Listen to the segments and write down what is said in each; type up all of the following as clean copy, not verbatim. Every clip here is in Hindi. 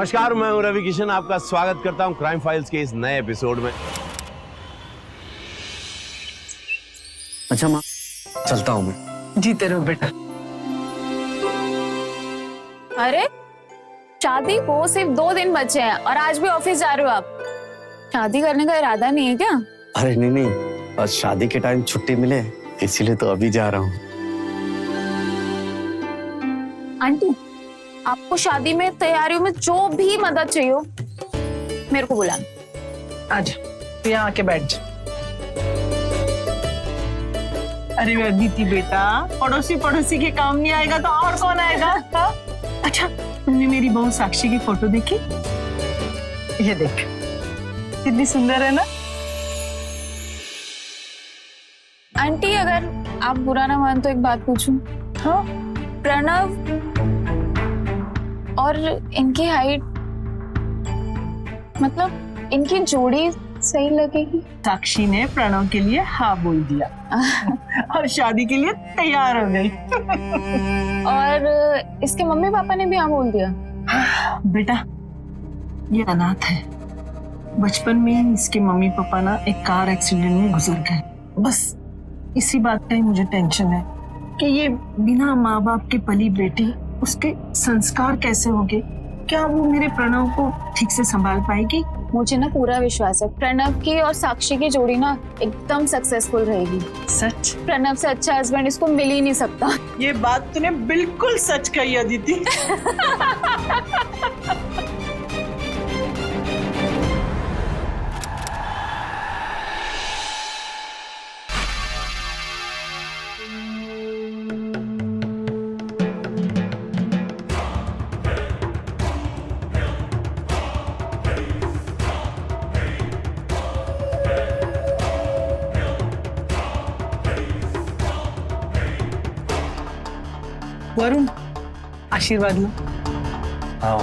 नमस्कार, मैं हूं रवि किशन। आपका स्वागत करता हूं क्राइम फाइल्स के इस नए एपिसोड में। अच्छा माँ, चलता हूँ मैं। जीते रहो बेटा। अरे शादी को सिर्फ 2 दिन बचे हैं और आज भी ऑफिस जा रहे हो आप? शादी करने का इरादा नहीं है क्या? अरे नहीं, बस शादी के टाइम छुट्टी मिले इसीलिए तो अभी जा रहा हूँ। आंटी, आपको शादी में तैयारियों में जो भी मदद चाहिए हो मेरे को बुलाना। आजा, तू यहाँ आके बैठ जा। अरे अदिति बेटा, पड़ोसी के काम नहीं आएगा तो और कौन आएगा? अच्छा, तुमने मेरी बहू साक्षी की फोटो देखी? ये देख, कितनी सुंदर है ना? आंटी, अगर आप बुरा ना मान तो एक बात पूछूं? हाँ, प्रणव और इनकी हाइट, मतलब इनकी जोड़ी सही लगेगी? साक्षी ने प्रणव के लिए हाँ बोल दिया और शादी के लिए तैयार हो गई। और इसके मम्मी पापा ने भी हाँ बोल दिया? बेटा, ये अनाथ है। बचपन में इसके मम्मी पापा ना एक कार एक्सीडेंट में गुजर गए। बस इसी बात का ही मुझे टेंशन है कि ये बिना माँ बाप के पली बेटी, उसके संस्कार कैसे होंगे? क्या वो मेरे प्रणव को ठीक से संभाल पाएगी? मुझे ना पूरा विश्वास है प्रणव की और साक्षी की जोड़ी ना एकदम सक्सेसफुल रहेगी। सच? प्रणव से अच्छा हस्बैंड इसको मिल ही नहीं सकता। ये बात तूने बिल्कुल सच कही अदिति। वरुण, आशीर्वाद लो। हाँ,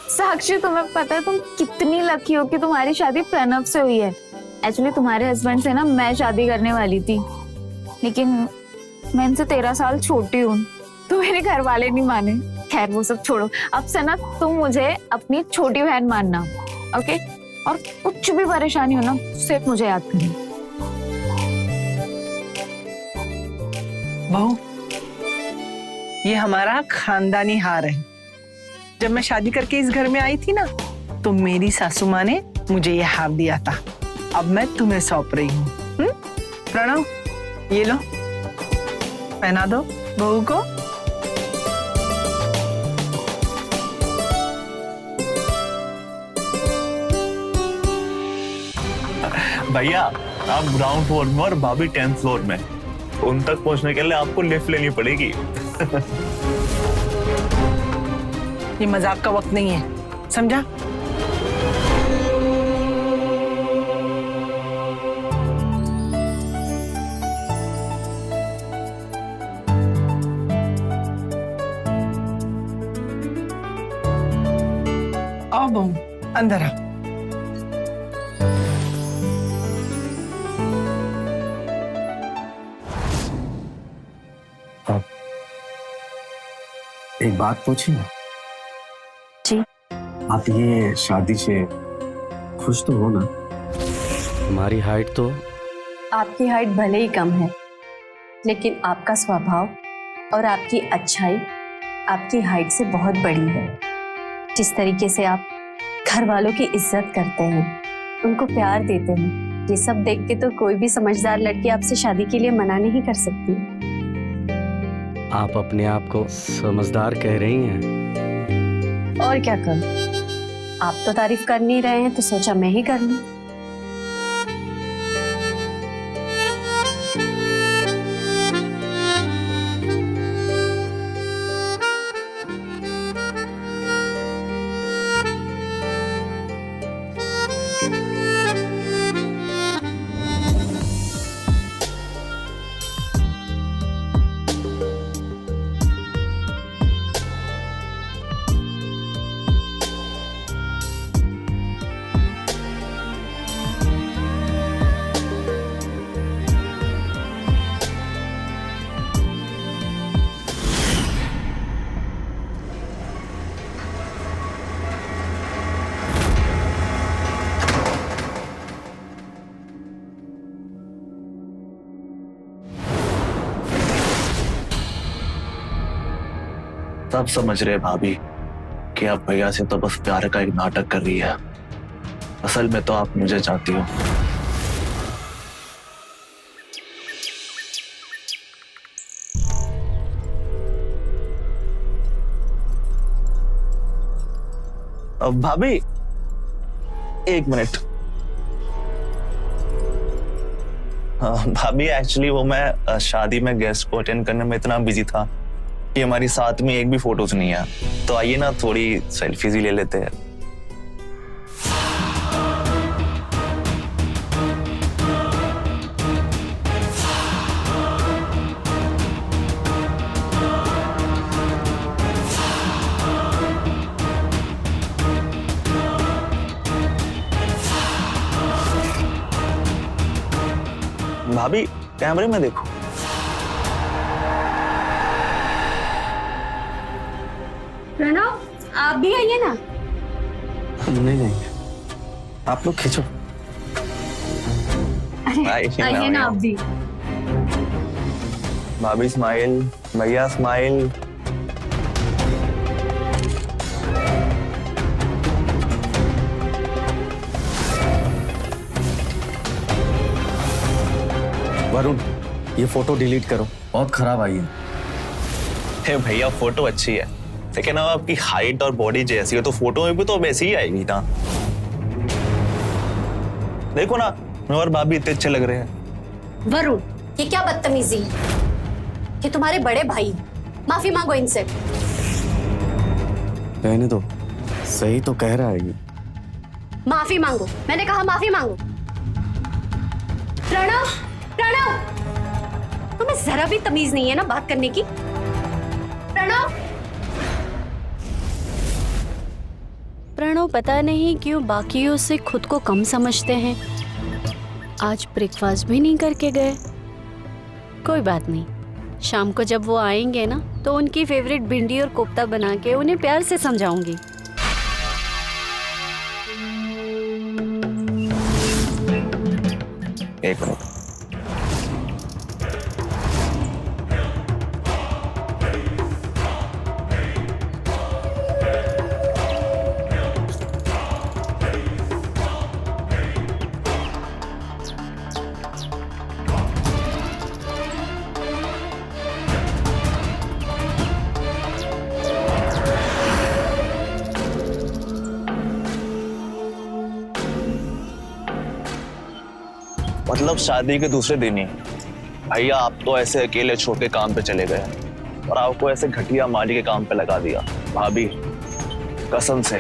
साक्षी, तुम्हें पता है तुम कितनी लकी हो कि तुम्हारी शादी प्रणव से हुई है। एक्चुअली तुम्हारे हस्बैंड से ना मैं शादी करने वाली थी, लेकिन मैं इनसे 13 साल छोटी हूँ तो मेरे घर वाले नहीं माने। खैर वो सब छोड़ो, अब से ना तुम मुझे अपनी छोटी बहन मानना, ओके? और कुछ भी परेशानी हो ना सिर्फ मुझे याद करना। बहू, ये हमारा खानदानी हार है। जब मैं शादी करके इस घर में आई थी ना, तो मेरी सासू माँ ने मुझे ये हार दिया था। अब मैं तुम्हें सौंप रही हूँ। प्रणव, ये लो, पहना दो बहू को। भैया, आप ग्राउंड फ्लोर में और भाभी 10th फ्लोर में। उन तक पहुंचने के लिए आपको लिफ्ट लेनी पड़ेगी। ये मजाक का वक्त नहीं है, समझा? आओ बहू, अंदर आओ। एक बात पूछी ना? जी। आप ये शादी से खुश तो हो ना? हमारी हाइट तो आपकी हाइट भले ही कम है, लेकिन आपका स्वभाव और आपकी अच्छाई आपकी हाइट से बहुत बड़ी है। जिस तरीके से आप घर वालों की इज्जत करते हैं, उनको प्यार देते हैं, ये सब देख के तो कोई भी समझदार लड़की आपसे शादी के लिए मना नहीं कर सकती। आप अपने आप को समझदार कह रही हैं। और क्या करूं? आप तो तारीफ कर नहीं रहे हैं तो सोचा मैं ही कर लूं। सब समझ रहे भाभी कि आप भैया से तो बस प्यार का एक नाटक कर रही है। असल में तो आप मुझे चाहती हो। अब भाभी एक मिनट। हाँ भाभी, एक्चुअली वो मैं शादी में गेस्ट को अटेंड करने में इतना बिजी था कि हमारी साथ में एक भी फोटोज नहीं है। तो आइए ना थोड़ी सेल्फीज ही ले लेते हैं। भाभी कैमरे में देखो। प्रणव, आप भी आइए ना। नहीं, आप लोग खींचो। आइए ना आप भी। भाभी स्माइल, भैया स्माइल। वरुण, ये फोटो डिलीट करो, बहुत खराब आई है। हे भैया, फोटो अच्छी है लेकिन अब आपकी हाइट और बॉडी जैसी है तो फोटो में भी तो वैसी ही आएगी ना। देखो ना, मैं और भाभी इतने अच्छे लग रहे हैं। वरुण, ये क्या बदतमीजी है कि तुम्हारे बड़े भाई। माफी मांगो इनसे। रहने दो, सही तो कह रहा है ये। माफी मांगो, मैंने कहा माफी मांगो। प्रणव, तुम्हें जरा भी तमीज नहीं है ना बात करने की। प्रणव पता नहीं क्यों बाकियों से खुद को कम समझते हैं। आज ब्रेकफास्ट भी नहीं करके गए। कोई बात नहीं, शाम को जब वो आएंगे ना तो उनकी फेवरेट भिंडी और कोफ्ता बना के उन्हें प्यार से समझाऊंगी। एक मिनट। मतलब शादी के दूसरे दिन ही भैया आप तो ऐसे अकेले छोड़ के काम पे चले गए और आपको ऐसे घटिया माली के काम पे लगा दिया। भाभी कसम से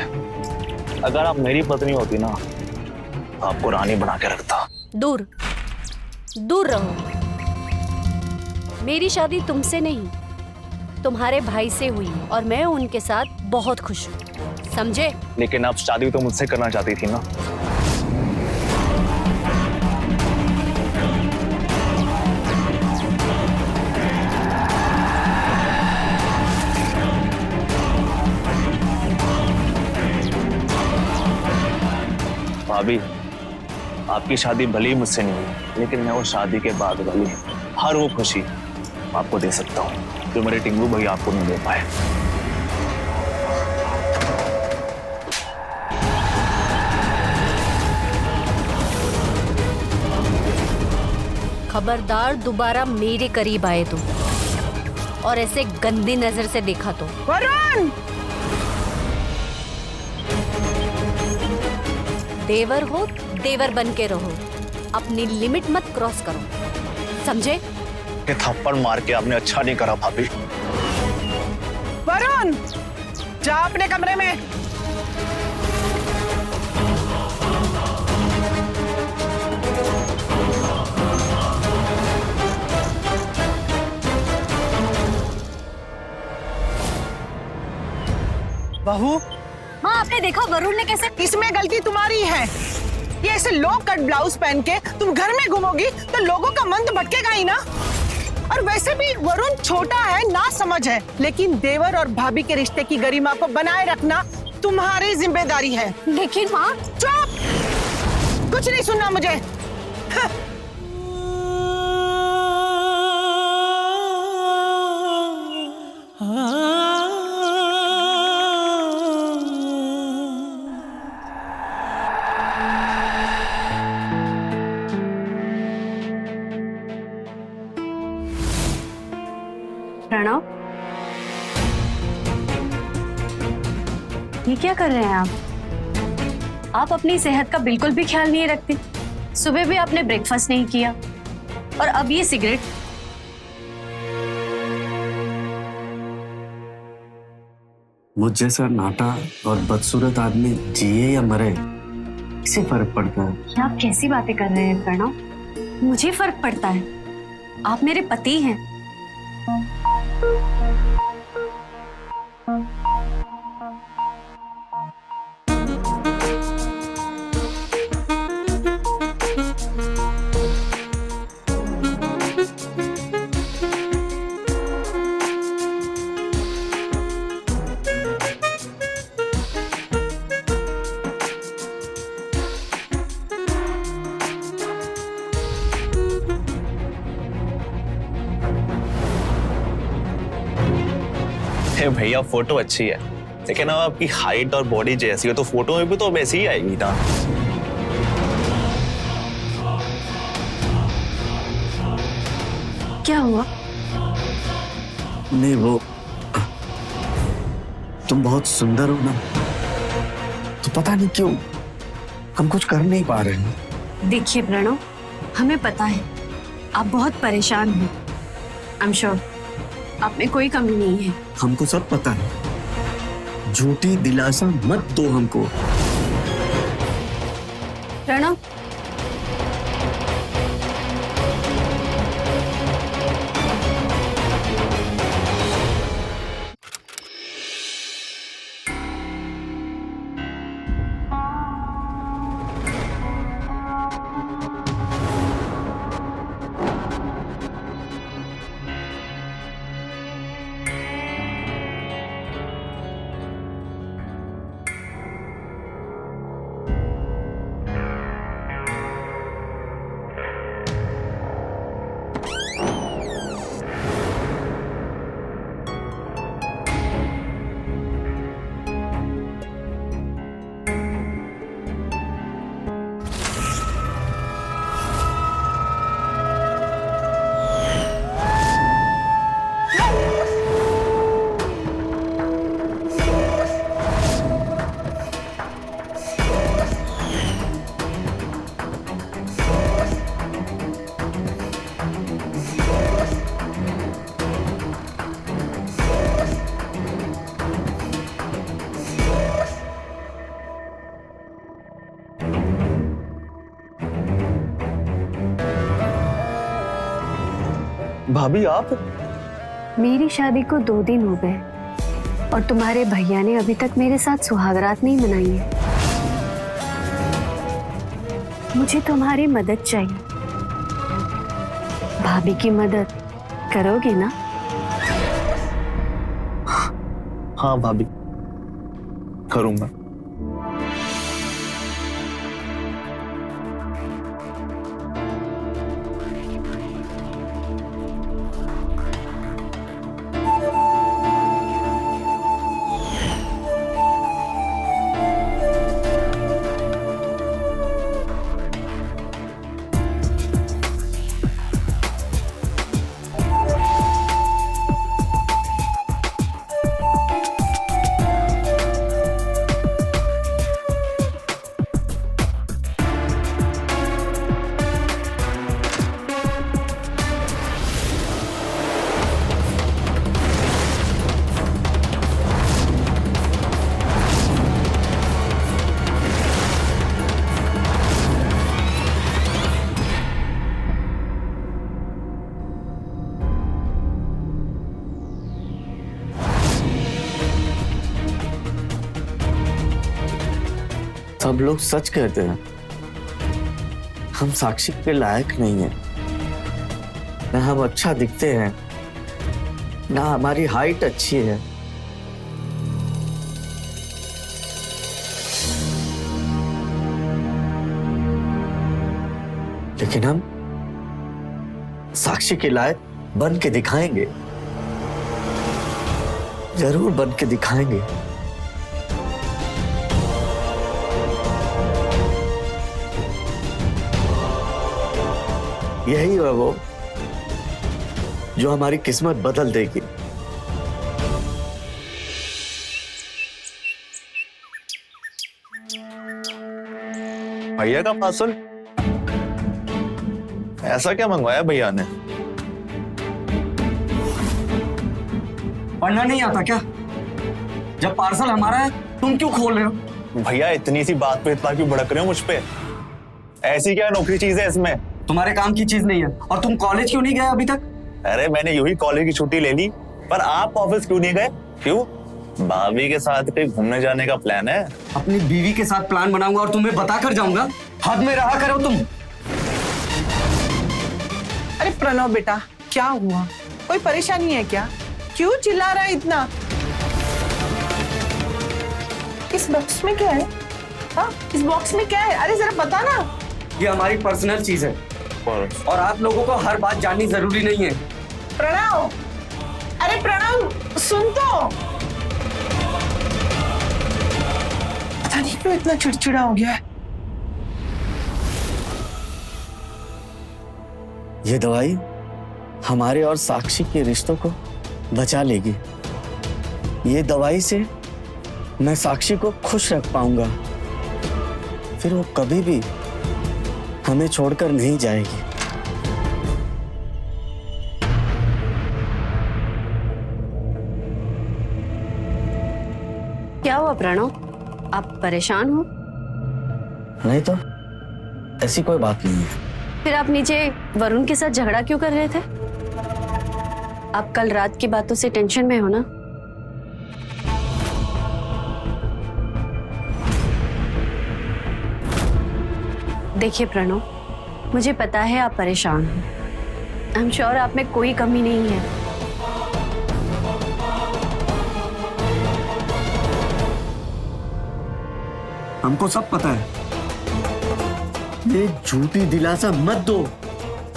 अगर आप मेरी पत्नी होती ना तो आपको रानी बना के रखता। दूर दूर रहो। मेरी शादी तुमसे नहीं, तुम्हारे भाई से हुई और मैं उनके साथ बहुत खुश हूँ, समझे? लेकिन आप शादी तो मुझसे करना चाहती थी ना। भाभी आपकी शादी भले ही मुझसे नहीं हुई लेकिन मैं वो शादी के बाद वाली हर वो खुशी आपको दे सकता हूँ जो मेरे टिंगू भैया आपको नहीं दे पाए। खबरदार दोबारा मेरे करीब आए तो और ऐसे गंदी नजर से देखा तो। वरुण! देवर हो देवर बन के रहो, अपनी लिमिट मत क्रॉस करो, समझे? ये थप्पड़ मार के आपने अच्छा नहीं करा भाभी। वरुण, जा अपने कमरे में। बहू, हाँ, आपने देखा वरुण ने कैसे? इसमें गलती तुम्हारी है। ये ऐसे लो कट ब्लाउज पहन के तुम घर में घूमोगी तो लोगों का मन तो भटकेगा ही ना। और वैसे भी वरुण छोटा है, ना समझ है, लेकिन देवर और भाभी के रिश्ते की गरिमा को बनाए रखना तुम्हारी जिम्मेदारी है। लेकिन माँ, चुप, कुछ नहीं सुनना मुझे। प्रणव, ये क्या कर रहे हैं आप अपनी सेहत का बिल्कुल भी ख्याल नहीं रखते। सुबह भी आपने ब्रेकफास्ट नहीं किया और अब ये सिगरेट। मुझ जैसा नाटा और बदसूरत आदमी जिए या मरे, किसे फर्क पड़ता है? क्या आप कैसी बातें कर रहे हैं प्रणव? मुझे फर्क पड़ता है, आप मेरे पति हैं। हे भैया, फोटो अच्छी है, लेकिन अब आपकी हाइट और बॉडी जैसी हो तो फोटो में भी तो वैसी ही आएगी ना। क्या हुआ? नहीं, वो तुम बहुत सुंदर हो ना, तो पता नहीं क्यों हम कुछ कर नहीं पा रहे हैं। देखिए प्रणव, हमें पता है आप बहुत परेशान हैं। आई एम श्योर आप में कोई कमी नहीं है। हमको सब पता है, झूठी दिलासा मत दो हमको। प्रणव, भाभी आप? मेरी शादी को 2 दिन हो गए और तुम्हारे भैया ने अभी तक मेरे साथ सुहागरात नहीं मनाई है। मुझे तुम्हारी मदद चाहिए। भाभी की मदद करोगे ना? हाँ भाभी, करूंगा। सब लोग सच कहते हैं, हम साक्षी के लायक नहीं हैं। ना हम अच्छा दिखते हैं, ना हमारी हाइट अच्छी है। लेकिन हम साक्षी के लायक बन के दिखाएंगे, जरूर बन के दिखाएंगे। यही है वो जो हमारी किस्मत बदल देगी। भैया का पार्सल? ऐसा क्या मंगवाया भैया ने? पढ़ना नहीं आता क्या? जब पार्सल हमारा है तुम क्यों खोल रहे हो? भैया इतनी सी बात पे इतना क्यों भड़क रहे हो मुझ पे? ऐसी क्या नौकरी चीज है इसमें? तुम्हारे काम की चीज नहीं है। और तुम कॉलेज क्यों नहीं गए अभी तक? अरे मैंने यूं ही कॉलेज की छुट्टी ले ली, पर आप ऑफिस क्यों नहीं गए? क्यों? भाभी के साथ कहीं घूमने जाने का प्लान है? अपनी बीवी के साथ प्लान बनाऊंगा और तुम्हें बता कर जाऊंगा? हद में रहा करो तुम। अरे प्रणव बेटा, क्या हुआ? कोई परेशानी है क्या? क्यों चिल्ला रहा है इतना? इस बॉक्स में क्या है? हाँ, इस बॉक्स में क्या है? अरे जरा बता ना। ये हमारी पर्सनल चीज है और आप लोगों को हर बात जाननी जरूरी नहीं है। प्रणव, अरे प्रणव सुन तो। पता नहीं क्यों इतना चिड़चिड़ा हो गया है। ये दवाई हमारे और साक्षी के रिश्तों को बचा लेगी। ये दवाई से मैं साक्षी को खुश रख पाऊंगा, फिर वो कभी भी हमें छोड़कर नहीं जाएगी। क्या हुआ प्रणव, आप परेशान हो? नहीं तो ऐसी कोई बात नहीं है। फिर आप नीचे वरुण के साथ झगड़ा क्यों कर रहे थे? आप कल रात की बातों से टेंशन में हो ना? देखिए प्रणव, मुझे पता है आप परेशान हो। आई एम श्योर आप में कोई कमी नहीं है। हमको सब पता है। ये झूठी दिलासा मत दो,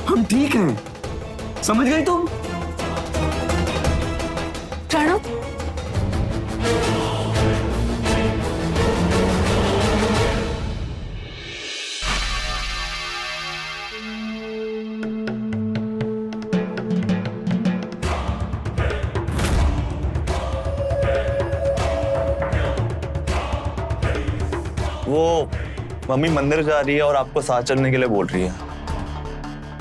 हम ठीक हैं। समझ गई तुम? प्रणव, वो मम्मी मंदिर जा रही है और आपको साथ चलने के लिए बोल रही है।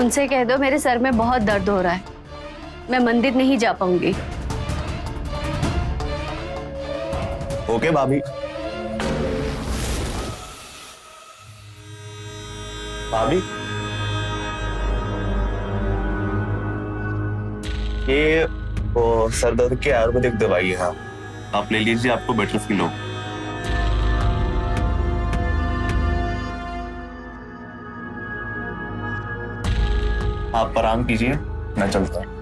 उनसे कह दो मेरे सर में बहुत दर्द हो रहा है, मैं मंदिर नहीं जा पाऊंगी। ओके भाभी। भाभी, ये सर दर्द की आयुर्वेदिक दवाई है, आप ले लीजिए, आपको बेटर फील हो। आप आराम कीजिए, मैं चलता हूँ।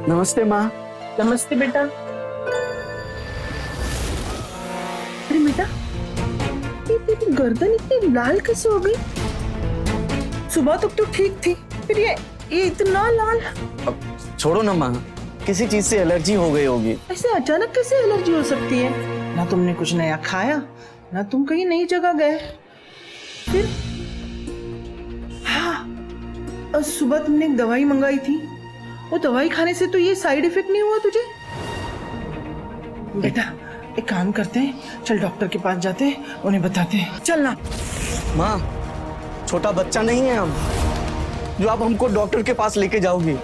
नमस्ते माँ। नमस्ते बेटा। अरे बेटा, ये तेरी गर्दन इतनी लाल कैसे हो गई? सुबह तक तो ठीक थी, फिर ये इतना लाल। अब छोड़ो ना माँ, किसी चीज से एलर्जी हो गई होगी। ऐसे अचानक कैसे एलर्जी हो सकती है? ना तुमने कुछ नया खाया, ना तुम कहीं नई जगह गए। फिर हाँ, और सुबह तुमने एक दवाई मंगाई थी, वो दवाई खाने से तो ये साइड इफेक्ट नहीं हुआ तुझे? बेटा एक काम करते हैं, चल डॉक्टर के पास जाते हैं, उन्हें बताते हैं। चल ना। माँ, छोटा बच्चा नहीं है हम जो आप हमको डॉक्टर के पास लेके जाओगी।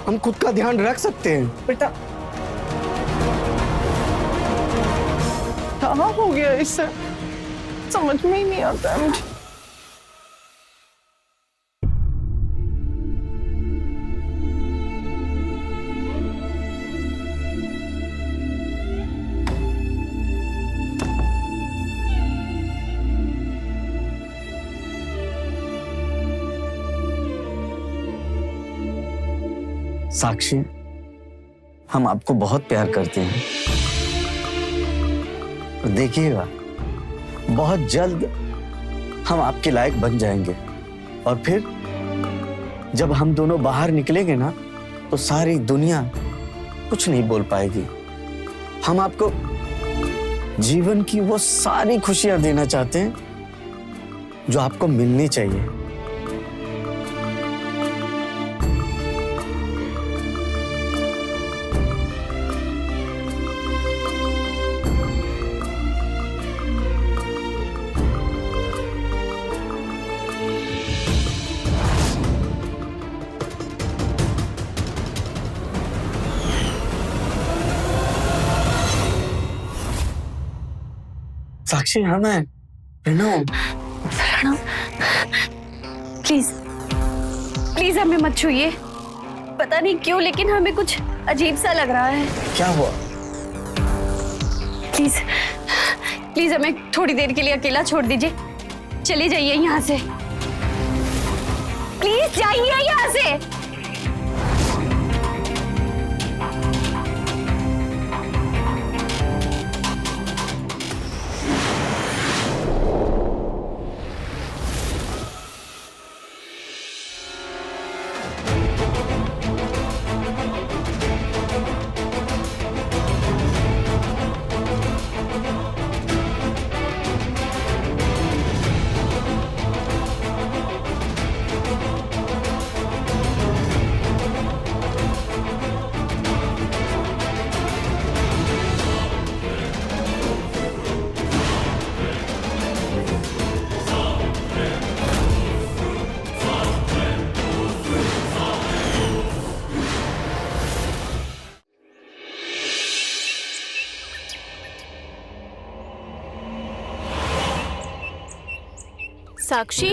हम खुद का ध्यान रख सकते हैं। बेटा क्या हो गया इससे, समझ में ही नहीं आता है मुझे। साक्षी, हम आपको बहुत प्यार करते हैं और देखिएगा बहुत जल्द हम आपके लायक बन जाएंगे और फिर जब हम दोनों बाहर निकलेंगे ना तो सारी दुनिया कुछ नहीं बोल पाएगी। हम आपको जीवन की वो सारी खुशियां देना चाहते हैं जो आपको मिलनी चाहिए। साक्षी, हम हैं प्रणव। प्लीज प्लीज हमें मत छूइए। पता नहीं क्यों लेकिन हमें कुछ अजीब सा लग रहा है। क्या हुआ? प्लीज प्लीज हमें थोड़ी देर के लिए अकेला छोड़ दीजिए। चले जाइए यहाँ से, प्लीज जाइए यहाँ से। साक्षी,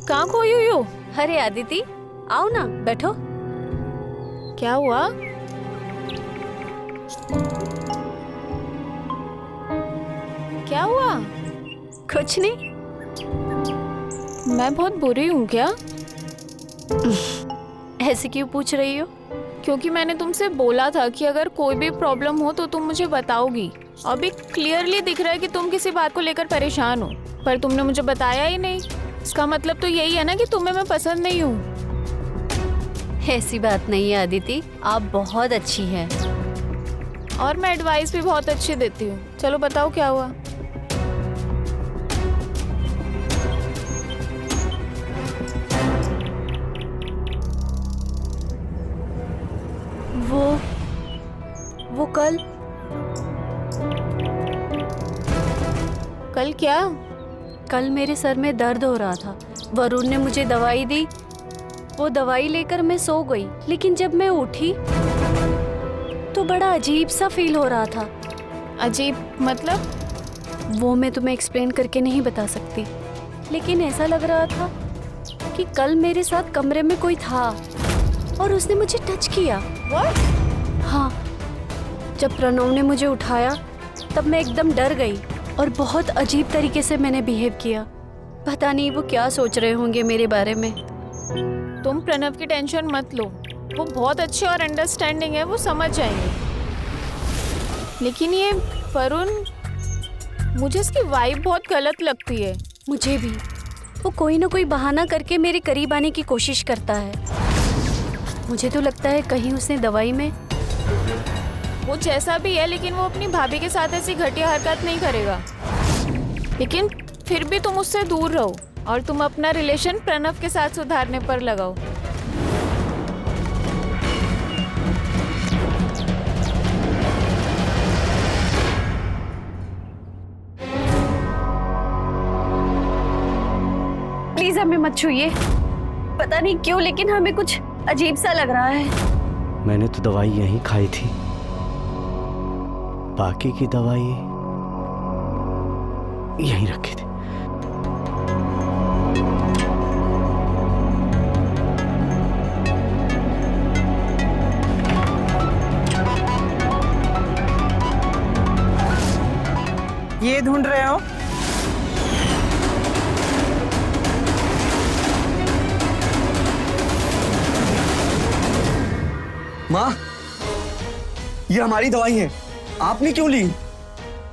कहाँ खोई हुई हो? अरे आदिति, आओ ना, बैठो। क्या हुआ? क्या हुआ? कुछ नहीं। मैं बहुत बुरी हूँ क्या? ऐसे क्यों पूछ रही हो? क्योंकि मैंने तुमसे बोला था कि अगर कोई भी प्रॉब्लम हो तो तुम मुझे बताओगी। अभी क्लियरली दिख रहा है कि तुम किसी बात को लेकर परेशान हो, पर तुमने मुझे बताया ही नहीं। इसका मतलब तो यही है ना कि तुम्हें मैं पसंद नहीं हूँ। ऐसी बात नहीं है आदिति, आप बहुत अच्छी हैं। और मैं एडवाइस भी बहुत अच्छी देती हूँ। चलो बताओ क्या हुआ? वो कल क्या? कल मेरे सर में दर्द हो रहा था। वरुण ने मुझे दवाई दी, वो दवाई लेकर मैं सो गई, लेकिन जब मैं उठी तो बड़ा अजीब सा फील हो रहा था। अजीब मतलब? वो मैं तुम्हें एक्सप्लेन करके नहीं बता सकती, लेकिन ऐसा लग रहा था कि कल मेरे साथ कमरे में कोई था और उसने मुझे टच किया। What? हाँ, जब प्रणव ने मुझे उठाया तब मैं एकदम डर गई और बहुत अजीब तरीके से मैंने बिहेव किया। पता नहीं वो क्या सोच रहे होंगे मेरे बारे में। तुम प्रणव की टेंशन मत लो, वो बहुत अच्छे और अंडरस्टैंडिंग है, वो समझ जाएंगे। लेकिन ये वरुण, मुझे इसकी वाइब बहुत गलत लगती है। मुझे भी। वो कोई ना कोई बहाना करके मेरे करीब आने की कोशिश करता है। मुझे तो लगता है कहीं उसने दवाई में। वो जैसा भी है, लेकिन वो अपनी भाभी के साथ ऐसी घटिया हरकत नहीं करेगा। लेकिन फिर भी तुम उससे दूर रहो और तुम अपना रिलेशन प्रणव के साथ सुधारने पर लगाओ। प्लीज हमें मत छूइए। पता नहीं क्यों लेकिन हमें कुछ अजीब सा लग रहा है। मैंने तो दवाई यहीं खाई थी, बाकी की दवाई यहीं रखी थी। ये ढूंढ रहे हो? माँ, ये हमारी दवाई है, आपने क्यों ली?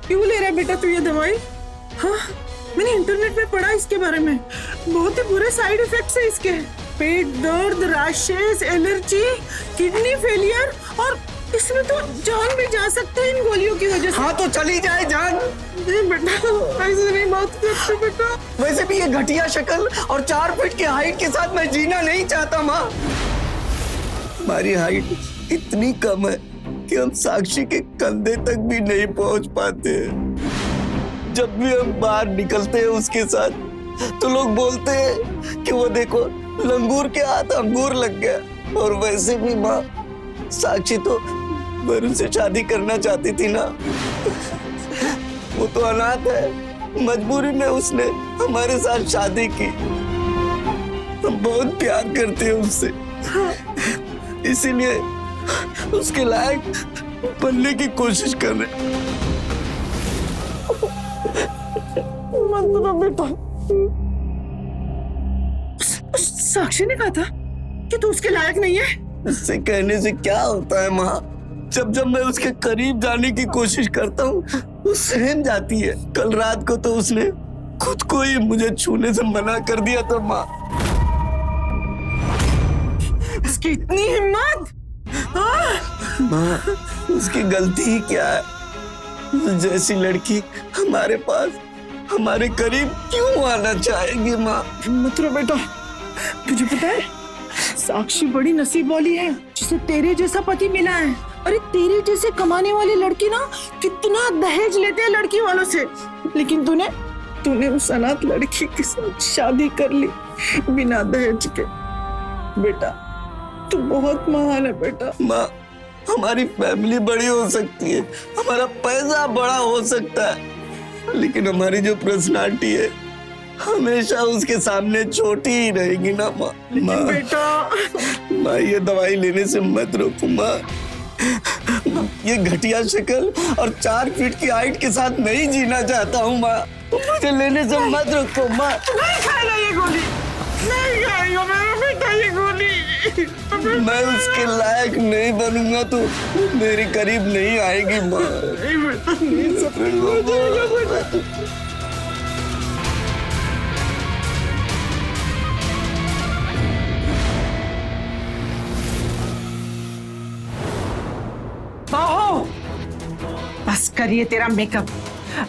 क्यों ले रहा है बेटा तू ये दवाई? हाँ, मैंने इंटरनेट पे पढ़ा इसके बारे में। बहुत ही बुरे साइड इफेक्ट्स है इसके। पेट दर्द, रैशेस, एलर्जी, किडनी फेलियर, और इसमें तो जान भी जा सकती है इन गोलियों की वजह से। हाँ तो चली जाए जान। नहीं बेटा, ऐसे नहीं बात करते बेटा। वैसे भी ये घटिया शक्ल और 4 फीट की हाइट के साथ मैं जीना नहीं चाहता माँ। हमारी हाइट इतनी कम है कि हम साक्षी के कंधे तक भी नहीं पहुंच पाते। जब भी हम बाहर निकलते हैं उसके साथ तो लोग बोलते हैं कि वो देखो लंगूर के हाथ अंगूर लग गया। और वैसे भी माँ, साक्षी तो वरुण से शादी करना चाहती थी ना। वो तो अनाथ है, मजबूरी में उसने हमारे साथ शादी की। हम बहुत प्यार करते हैं उससे, इसीलिए उसके लायक बनने की कोशिश कर रहे। बेटा, साक्षी ने कहा था कि तू उसके लायक नहीं है। उससे कहने से क्या होता है माँ? जब जब मैं उसके करीब जाने की कोशिश करता हूँ वो सहम जाती है। कल रात को तो उसने खुद को ही मुझे छूने से मना कर दिया था माँ। उसकी इतनी हिम्मत! माँ, उसकी गलती ही क्या है? जैसी लड़की हमारे पास, हमारे करीब क्यों आना चाहेगी माँ? मत रो बेटा, तुझे पता है साक्षी बड़ी नसीब वाली है जिसे तेरे जैसा पति मिला है। अरे तेरे जैसे कमाने वाली लड़की ना कितना दहेज लेते हैं लड़की वालों से, लेकिन तूने उस अनाथ लड़की के साथ शादी कर ली बिना दहेज के। बेटा तू बहुत महान है बेटा। माँ, हमारी फैमिली बड़ी हो सकती है, हमारा पैसा बड़ा हो सकता है, लेकिन हमारी जो पर्सनालिटी है हमेशा उसके सामने छोटी ही रहेगी ना माँ। बेटा माँ, ये दवाई लेने से मत रोको माँ। ये घटिया शक्ल और 4 फीट की हाइट के साथ नहीं जीना चाहता हूँ माँ। मुझे लेने से मत रोको माँ। नहीं खाएगा ये गोली, नहीं खाएगा मेरा बेटा ये गोली। मैं उसके लायक नहीं बनूंगा तो मेरे करीब नहीं आएगी माँ। नहीं बेटा, नहीं सब हो जाएगा बेटा। बाहो, बस करिए तेरा मेकअप।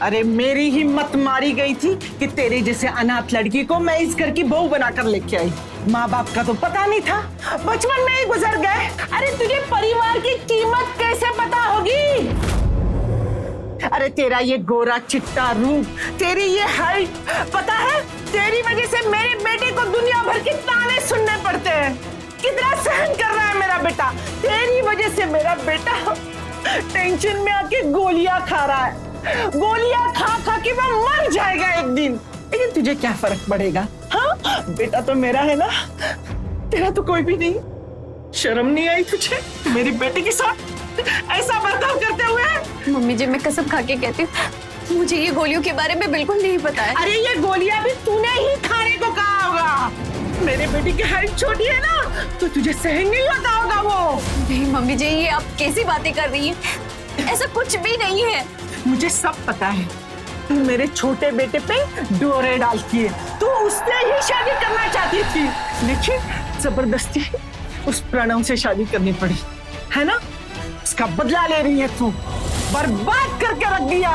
अरे मेरी हिम्मत मारी गई थी कि तेरे जैसे अनाथ लड़की को मैं इस घर की बहू बनाकर लेके आई। माँ बाप का तो पता नहीं था, बचपन में ही गुजर गए। अरे तुझे परिवार की कीमत कैसे पता होगी? अरे तेरा ये गोरा चिट्टा रूप, तेरी ये हाइट, पता है तेरी वजह से मेरे बेटे को दुनिया भर के ताने सुनने पड़ते हैं। कितना सहन कर रहा है मेरा बेटा। तेरी वजह से मेरा बेटा टेंशन में आके गोलियां खा रहा है। गोलियां खा खा के वो मर जाएगा एक दिन। लेकिन तुझे क्या फर्क पड़ेगा? हाँ, बेटा तो मेरा है ना, तेरा तो कोई भी नहीं। शर्म नहीं आई तुझे मेरी बेटी के साथ ऐसा बर्ताव करते हुए? मम्मी जी, मैं कसम खा के कहती हूँ, मुझे ये गोलियों के बारे में बिल्कुल नहीं पता है। अरे ये गोलियां भी तूने ही खाने को कहा होगा। मेरे बेटी की हाइट छोटी है ना, तो तुझे सहन नहीं होता होगा वो। नहीं मम्मी जी, ये आप कैसी बातें कर रही हैं? ऐसा कुछ भी नहीं है। मुझे सब पता है। तू मेरे छोटे बेटे पे डोरे डालती है। तू उससे ही शादी करना चाहती थी, लेकिन जबरदस्ती उस प्रणव से शादी करनी पड़ी, है ना? उसका बदला ले रही है तू। बर्बाद करके रख दिया।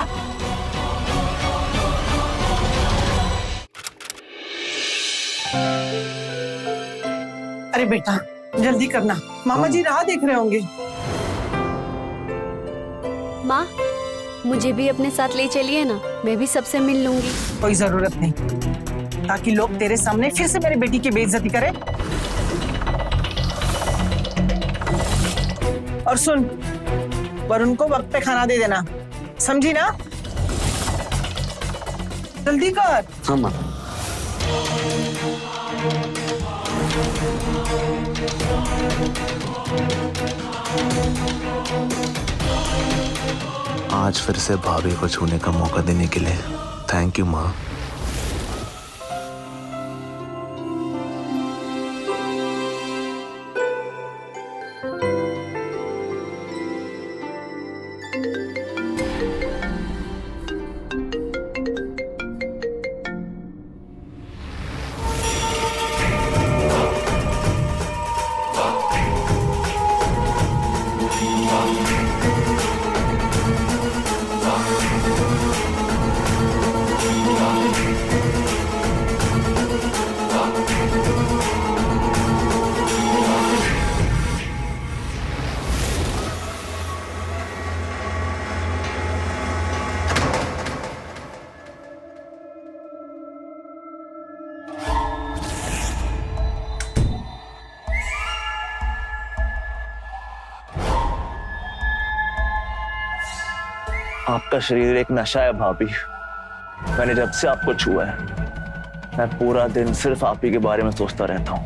अरे बेटा जल्दी करना, मामा जी राह देख रहे होंगे। माँ, मुझे भी अपने साथ ले चलिए ना, मैं भी सबसे मिल लूंगी। कोई जरूरत नहीं, ताकि लोग तेरे सामने फिर से मेरी बेटी की बेइज्जती करें। और सुन, वरुण को वक्त पे खाना दे देना, समझी ना? जल्दी कर। हाँ माँ। आज फिर से भाभी को छूने का मौका देने के लिए थैंक यू माँ। आपका शरीर एक नशा है भाभी। मैंने जब से आपको छुआ है, मैं पूरा दिन सिर्फ आप ही के बारे में सोचता रहता हूँ।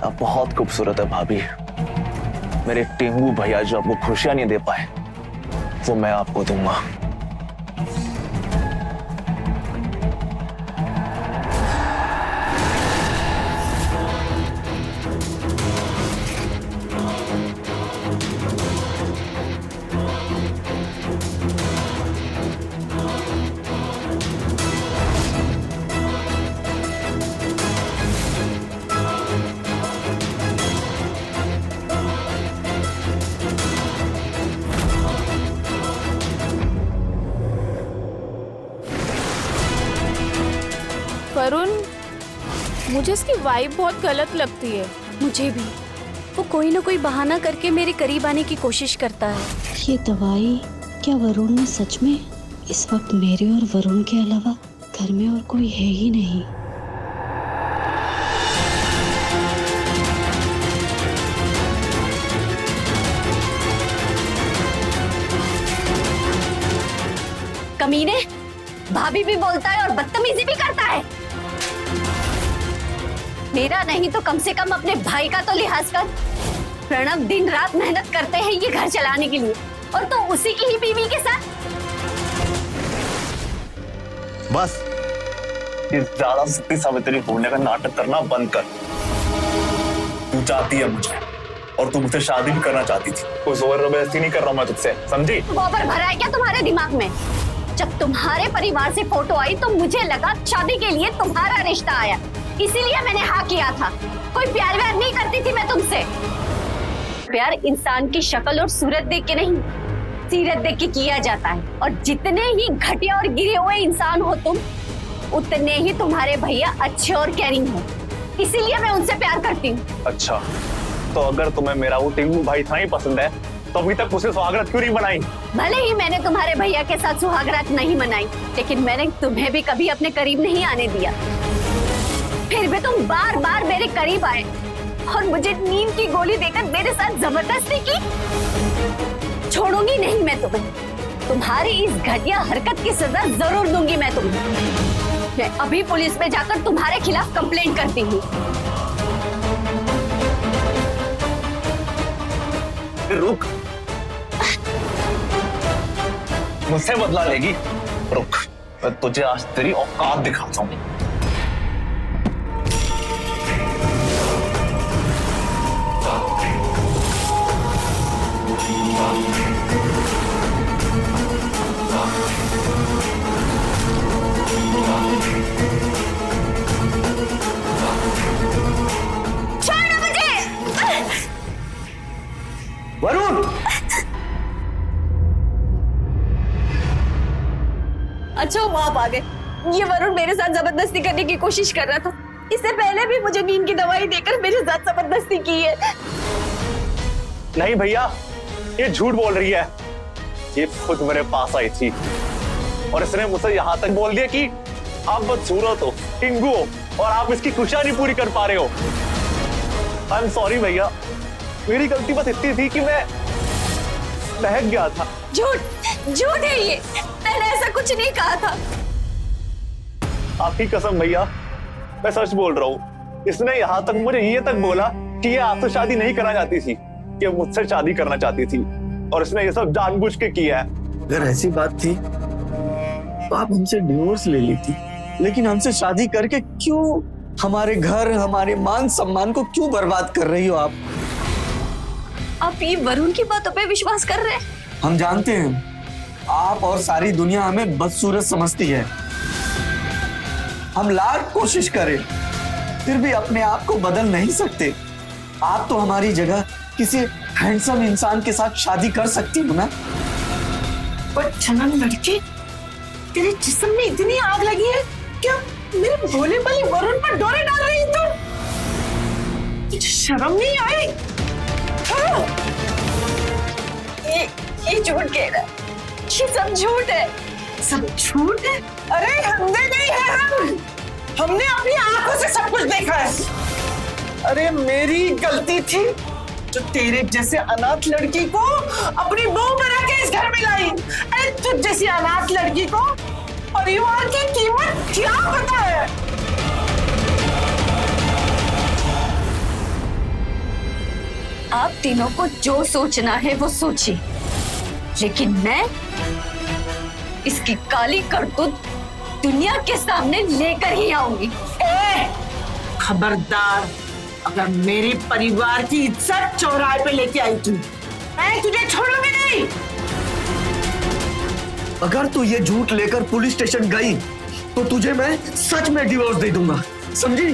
आप बहुत खूबसूरत है भाभी। मेरे टिंगू भैया जो आपको खुशियां नहीं दे पाए, वो मैं आपको दूंगा। वरुण, मुझे इसकी वाइब बहुत गलत लगती है। मुझे भी। वो कोई ना कोई बहाना करके मेरे करीब आने की कोशिश करता है। ये दवाई क्या वरुण ने सच में? इस वक्त मेरे और वरुण के अलावा घर में और कोई है ही नहीं। कमीने, भाभी भी बोलता है और बदतमीजी भी करता है। मेरा नहीं तो कम से कम अपने भाई का तो लिहाज कर। प्रणव दिन रात मेहनत करते हैं ये घर चलाने के लिए, और तो उसी की ही बीवी के साथ। बस इस ज्यादा सती सावित्री होने का नाटक करना बंद कर। तू चाहती है मुझे, और तू मुझसे शादी भी करना चाहती थी। कोई जोर जबरदस्ती नहीं कर रहा मैं तुझसे, समझी? गोबर भरा है क्या तुम्हारे दिमाग में? जब तुम्हारे परिवार से फोटो आई तो मुझे लगा शादी के लिए तुम्हारा रिश्ता आया, इसीलिए मैंने हाँ किया था। कोई प्यार व्यार नहीं करती थी मैं तुमसे। प्यार इंसान की शक्ल और सूरत देख के नहीं, सीरत देख के किया जाता है। और जितने ही घटिया और गिरे हुए इंसान हो तुम, उतने ही तुम्हारे भैया अच्छे और केयरिंग हो, इसीलिए मैं उनसे प्यार करती हूँ। अच्छा, तो अगर तुम्हें मेरा वो टिंगू भाई इतना ही पसंद है तो अभी तक उसे सुहागरात क्यों नहीं बनाई? भले ही मैंने तुम्हारे भैया के साथ सुहागरात नहीं मनाई, लेकिन मैंने तुम्हें भी कभी अपने करीब नहीं आने दिया। फिर भी तुम बार बार मेरे करीब आए और मुझे नींद की गोली देकर मेरे साथ जबरदस्ती की। छोड़ूंगी नहीं मैं तुम्हें। तुम्हारी इस घटिया हरकत की सजा जरूर दूंगी मैं तुम्हें। मैं अभी पुलिस में जाकर तुम्हारे खिलाफ कंप्लेंट करती हूँ। रुक, मुझसे बदला लेगी? रुक, मैं तुझे आज तेरी औकात दिखाता हूँ। छोड़ो मुझे। वरुण! अच्छा वो आप आ गए। ये वरुण मेरे साथ जबरदस्ती करने की कोशिश कर रहा था। इससे पहले भी मुझे नींद की दवाई देकर मेरे साथ जबरदस्ती की है। नहीं भैया, ये झूठ बोल रही है। ये खुद मेरे पास आई थी और इसने मुझसे यहाँ तक बोल दिया कि आप बदसूरत हो, टिंगू हो और आप इसकी खुशियां नहीं पूरी कर पा रहे हो। आई एम सॉरी भैया, मेरी गलती बस इतनी थी कि मैं बहक गया था। झूठ झूठ है ये, मैंने ऐसा कुछ नहीं कहा था। आपकी कसम भैया, मैं सच बोल रहा हूँ। इसने यहाँ तक मुझे ये तक बोला कि ये आपसे शादी नहीं करना चाहती थी, कि मुझसे शादी करना चाहती थी, और इसने ये सब जानबूझ के किया है। अगर ऐसी बात थी तो आप हमसे डिवोर्स ले ली थी, लेकिन हमसे शादी करके क्यों हमारे घर, हमारे मान सम्मान को क्यों बर्बाद कर रही हो आप ये वरुण की बातों पे विश्वास कर रहे हैं? हम जानते हैं आप और सारी दुनिया हमें बदसूरत समझती है। हम लाख कोशिश करें फिर भी अपने आप को बदल नहीं सकते। आप तो हमारी जगह किसी हैंडसम इंसान के साथ शादी कर सकती हो ना। पर छलन लड़की, तेरे जिस्म में इतनी आग लगी है, क्या मेरे भोले भाले वरुण पर डोरे डाल रही तू? तुझे शर्म नहीं आई? हाँ? ये झूठ कह रहा है, ये सब झूठ है। सब झूठ है? अरे हमने नहीं है, हमने अपनी आंखों से सब कुछ देखा है। अरे मेरी गलती थी जो तेरे जैसे अनाथ लड़की को अपनी बहू बना के इस घर में लाई। अरे तुझ जैसी अनाथ लड़की को परिवार की कीमत क्या पता है? आप तीनों को जो सोचना है वो सोचिए, लेकिन मैं इसकी काली करतूत दुनिया के सामने लेकर ही आऊंगी। खबरदार, अगर मेरे परिवार की इज्जत चौराहे पे लेके आई तू, मैं तुझे छोड़ूंगी नहीं। अगर तू ये झूठ लेकर पुलिस स्टेशन गई तो तुझे मैं सच में डिवोर्स दे दूंगा, समझी?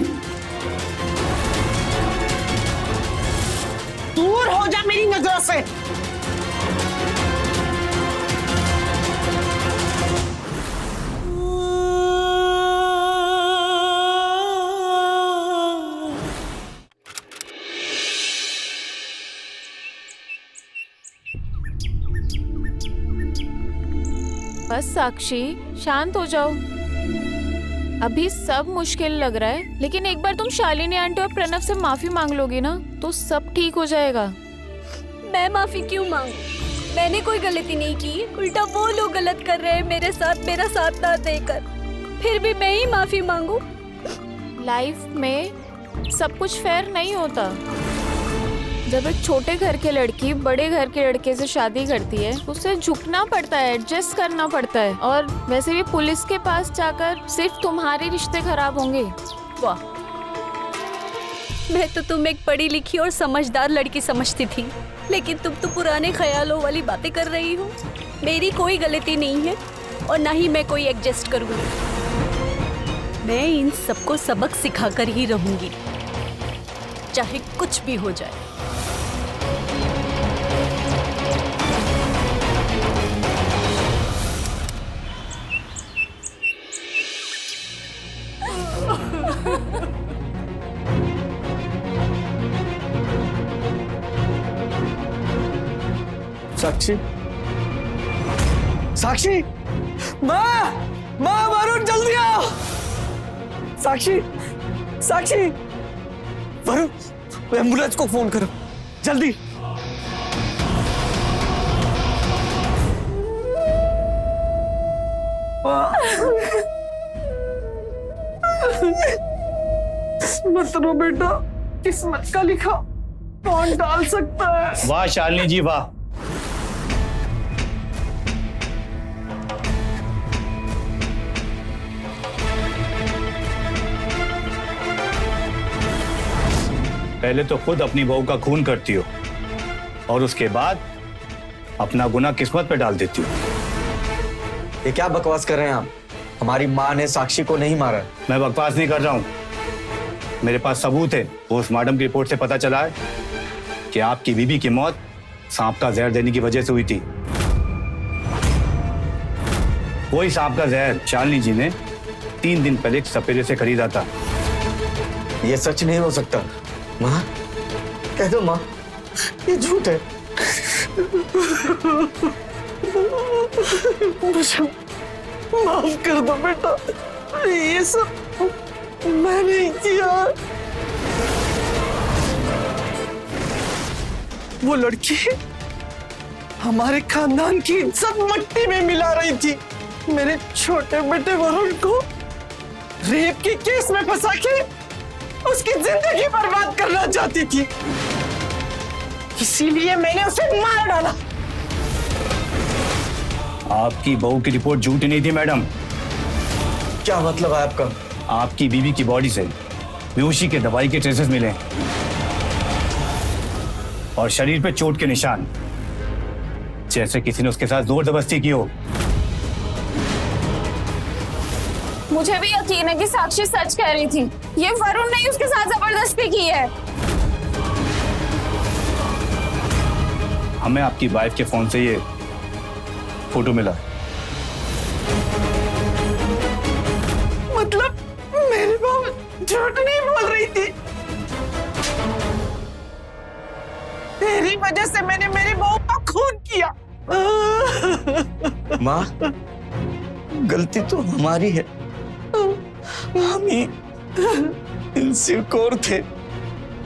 दूर हो जा मेरी नजरों से। बस साक्षी, शांत हो जाओ। अभी सब मुश्किल लग रहा है, लेकिन एक बार तुम शालिनी आंटी और प्रणव से माफी मांग लोगी ना तो सब ठीक हो जाएगा। मैं माफी क्यों मांगू? मैंने कोई गलती नहीं की, उल्टा वो लोग गलत कर रहे हैं मेरे साथ, मेरा साथ ना देकर। फिर भी मैं ही माफी मांगू? लाइफ में सब कुछ फेयर नहीं होता। जब एक छोटे घर की लड़की बड़े घर के लड़के से शादी करती है, उसे झुकना पड़ता है, एडजस्ट करना पड़ता है। और वैसे भी पुलिस के पास जाकर सिर्फ तुम्हारे रिश्ते खराब होंगे। वाह, मैं तो तुम एक पढ़ी लिखी और समझदार लड़की समझती थी, लेकिन तुम तो पुराने ख्यालों वाली बातें कर रही हो। मेरी कोई गलती नहीं है और ना ही मैं कोई एडजस्ट करूंगी। मैं इन सबको सबक सिखाकर ही रहूंगी, चाहे कुछ भी हो जाए। साक्षी, साक्षी, माँ वरुण जल्दी आओ। साक्षी, साक्षी, वरुण एम्बुलेंस को फोन करो जल्दी। मत रो बेटा, किस्मत का लिखा कौन डाल सकता है? वाह शालिनी जी वाह। पहले तो खुद अपनी बहू का खून करती हो और उसके बाद अपना गुनाह किस्मत पे डाल देती हो। ये क्या बकवास कर रहे हैं आप? हमारी माँ ने साक्षी को नहीं मारा। मैं बकवास नहीं कर रहा हूँ, मेरे पास सबूत है। पोस्टमार्टम की रिपोर्ट से पता चला है कि आपकी बीबी की मौत सांप का जहर देने की वजह से हुई थी। वही सांप का जहर शालिनी जी ने 3 दिन पहले एक सपेरे से खरीदा था। ये सच नहीं हो सकता। माँ, कह दो माँ, ये झूठ है। मुझे माफ कर दो बेटा, ये सब मैंने किया। वो लड़की हमारे खानदान की इज्जत मट्टी में मिला रही थी। मेरे छोटे बेटे वरुण को रेप के केस में फंसा के उसकी जिंदगी बर्बाद करना चाहती थी, इसीलिए मैंने उसे मार डाला। आपकी बहू की रिपोर्ट झूठी नहीं थी मैडम। क्या मतलब है आपका? आपकी बीवी की बॉडी से बेहोशी के दवाई के ट्रेसेस मिले और शरीर पे चोट के निशान, जैसे किसी ने उसके साथ जोर जबरदस्ती की हो। मुझे भी यकीन है कि साक्षी सच कह रही थी। ये वरुण ने उसके साथ जबरदस्ती की है। हमें आपकी वाइफ के फोन से ये फोटो मिला। मतलब मेरी बहू झूठ नहीं बोल रही थी। तेरी वजह से मैंने मेरी बहू का खून किया। माँ, गलती तो हमारी है। हम ही इनसिक्योर थे।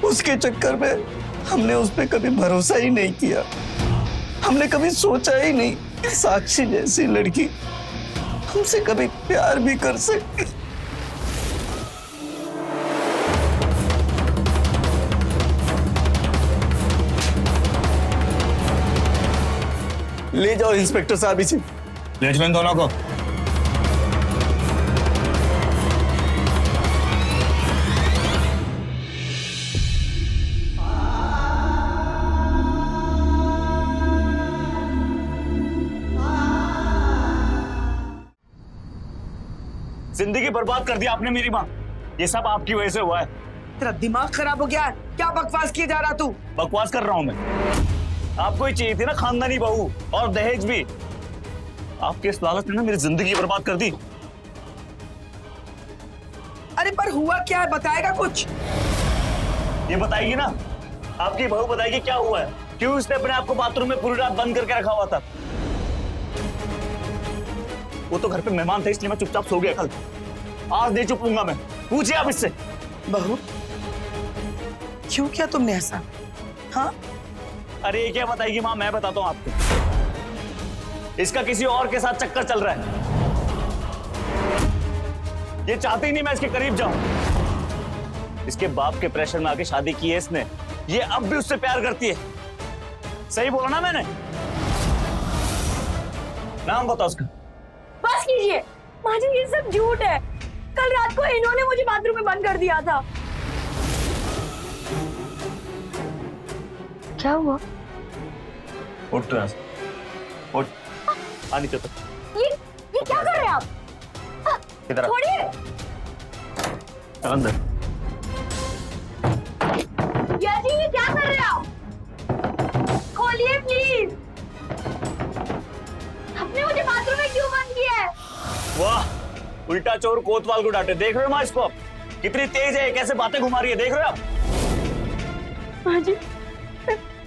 उसके चक्कर में हमने उस पर कभी भरोसा ही नहीं किया। हमने कभी सोचा ही नहीं कि साक्षी जैसी लड़की हमसे कभी प्यार भी कर सकती। ले जाओ इंस्पेक्टर साहब इसे। ले जाओ इन दोनों को। जिंदगी बर्बाद कर दी आपने मेरी माँ। ये सब आपकी वजह से हुआ है। तेरा दिमाग खराब हो गया है? क्या बकवास किए जा रहा तू? बकवास कर रहा हूं मैं। आपको ही चाहिए थी ना खानदानी बहू और दहेज भी। आपके इस लालच ने ना मेरी जिंदगी बर्बाद कर दी। अरे पर हुआ क्या है, बताएगा कुछ? ये बताएगी ना, आपकी बहू बताएगी क्या हुआ है, क्यों उसने अपने आप को बाथरूम में पूरी रात बंद करके रखा हुआ था। वो तो घर पे मेहमान थे इसलिए मैं चुपचाप सो गया कल। आज नहीं चुपूंगा मैं। पूछिए आप इससे। बहू क्यों किया तुमने ऐसा? हाँ अरे ये क्या बताएगी माँ, मैं बताता हूँ आपको। इसका किसी और के साथ चक्कर चल रहा है। ये चाहती नहीं मैं इसके करीब जाऊं। इसके बाप के प्रेशर में आके शादी की है इसने। ये अब भी उससे प्यार करती है। सही बोला ना मैंने? नाम बताओ उसका। बस कीजिए माँ जी, ये सब झूठ है। कल रात को इन्होंने मुझे बाथरूम में बंद कर दिया था। क्या हुआ? उठ तो यहाँ से। उठ। आ नीचे तो। ये क्या कर रहे हैं आप? किधर? छोड़िए। अंदर। याजी ये क्या कर रहे हैं आप? खोलिए प्लीज। आपने मुझे बाथरूम में क्यों बंद किया है? वाह, उल्टा चोर कोतवाल को डांटे। देख रहे हो माँ इसको? कितनी तेज है, कैसे बातें घुमा रही है, देख रहे हो आप? माँ जी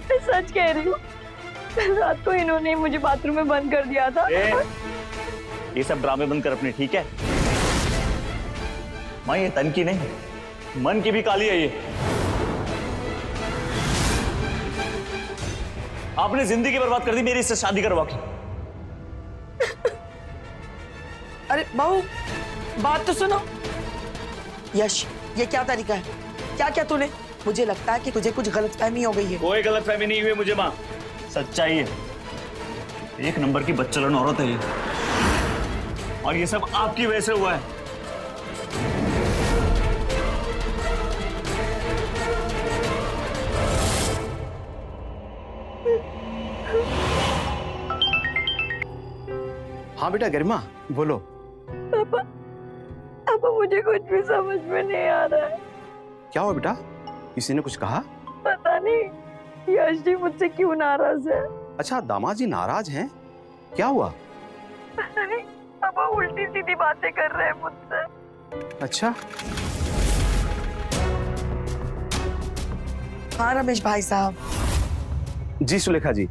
मैं सच कह रही हूँ। रात को इन्होंने मुझे बाथरूम में बंद कर दिया था। ये सब ड्रामे बंद कर अपने, ठीक है? माँ ये तन की नहीं, मन की भी काली है ये। आपने जिंदगी बर्बाद कर दी मेरी इससे शादी करवा के। अरे बहू बात तो सुनो। यश ये क्या तरीका है? क्या क्या तूने? मुझे लगता है कि तुझे कुछ गलतफहमी हो गई है। कोई गलतफहमी नहीं हुई मुझे माँ, सच्चाई है। एक नंबर की बदचलन औरत है ये, और ये सब आपकी वजह से हुआ है। हाँ बेटा गरिमा बोलो। पापा मुझे कुछ भी समझ में नहीं आ रहा है। क्या हुआ बेटा, किसी ने कुछ कहा? पता नहीं यश जी मुझसे क्यों नाराज है। अच्छा दामाद जी नाराज हैं, क्या हुआ? पता नहीं पापा उल्टी सीधी बातें कर रहे हैं मुझसे। अच्छा हाँ रमेश भाई साहब। जी सुलेखा जी,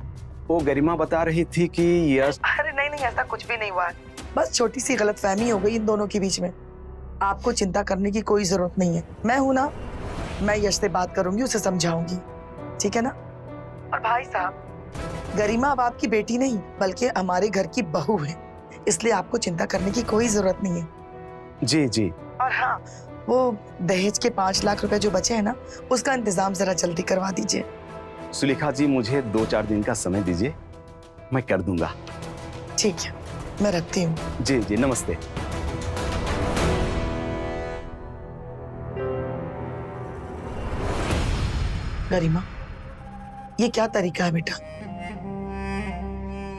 वो गरिमा बता रही थी कि यश। अरे नहीं नहीं ऐसा कुछ भी नहीं हुआ, बस छोटी सी गलतफहमी हो गई इन दोनों के बीच में। आपको चिंता करने की कोई जरूरत नहीं है। मैं हूं ना, मैं यश से बात करूंगी, उसे समझाऊंगी, ठीक है ना? और भाई साहब, गरिमा अब आपकी बेटी नहीं बल्कि हमारे घर की बहू है, इसलिए आपको चिंता करने की कोई जरूरत नहीं है। जी जी। और हाँ, वो दहेज के 5 लाख रुपए जो बचे हैं ना, उसका इंतजाम जरा जल्दी करवा दीजिए। सुलेखा जी, मुझे 2-4 दिन का समय दीजिए, मैं कर दूंगा। ठीक है, मैं रखती हूँ। जी जी, नमस्ते। गरिमा, ये क्या तरीका है बेटा?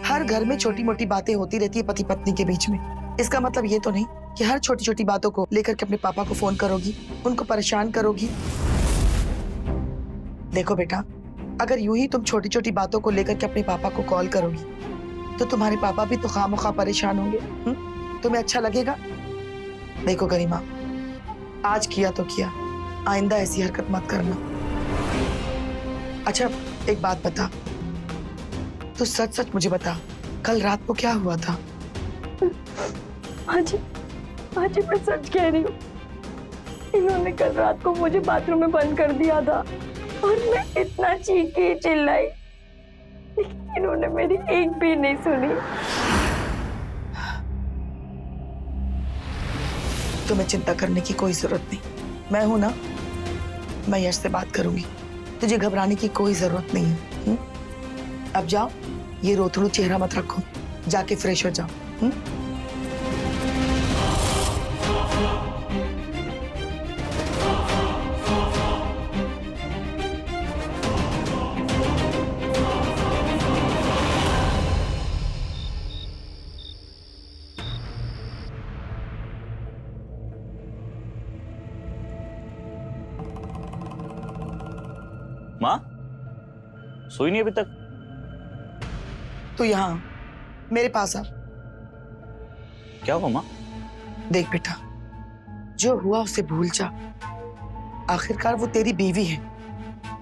हर घर में छोटी मोटी बातें होती रहती है पति पत्नी के बीच में। इसका मतलब ये तो नहीं कि हर छोटी छोटी बातों को लेकर के अपने पापा को फोन करोगी, उनको परेशान करोगी। देखो बेटा, अगर यूं ही तुम छोटी छोटी बातों को लेकर के अपने पापा को कॉल करोगी तो तुम्हारे पापा भी तो खामखा परेशान होंगे। तुम्हें अच्छा लगेगा? देखो गरिमा, आज किया तो किया, आइंदा ऐसी हरकत मत करना। अच्छा, एक बात बता, तू सच सच मुझे बता, कल रात को क्या हुआ था? आज मैं सच कह रही हूँ, इन्होंने कल रात को मुझे बाथरूम में बंद कर दिया था और मैं इतना चीखी चिल्लाई, लेकिन इन्होंने मेरी एक भी नहीं सुनी। तुम्हें चिंता करने की कोई जरूरत नहीं, मैं हूं ना, मैं यश से बात करूंगी। तुझे घबराने की कोई जरूरत नहीं है। अब जाओ, ये रोतड़ू चेहरा मत रखो, जाके फ्रेश हो जाओ। माँ, सोई नहीं अभी तक? तू यहाँ मेरे पास आ। क्या हुआ माँ? देख बेटा, जो हुआ उसे भूल जा। आखिरकार वो तेरी बीवी है,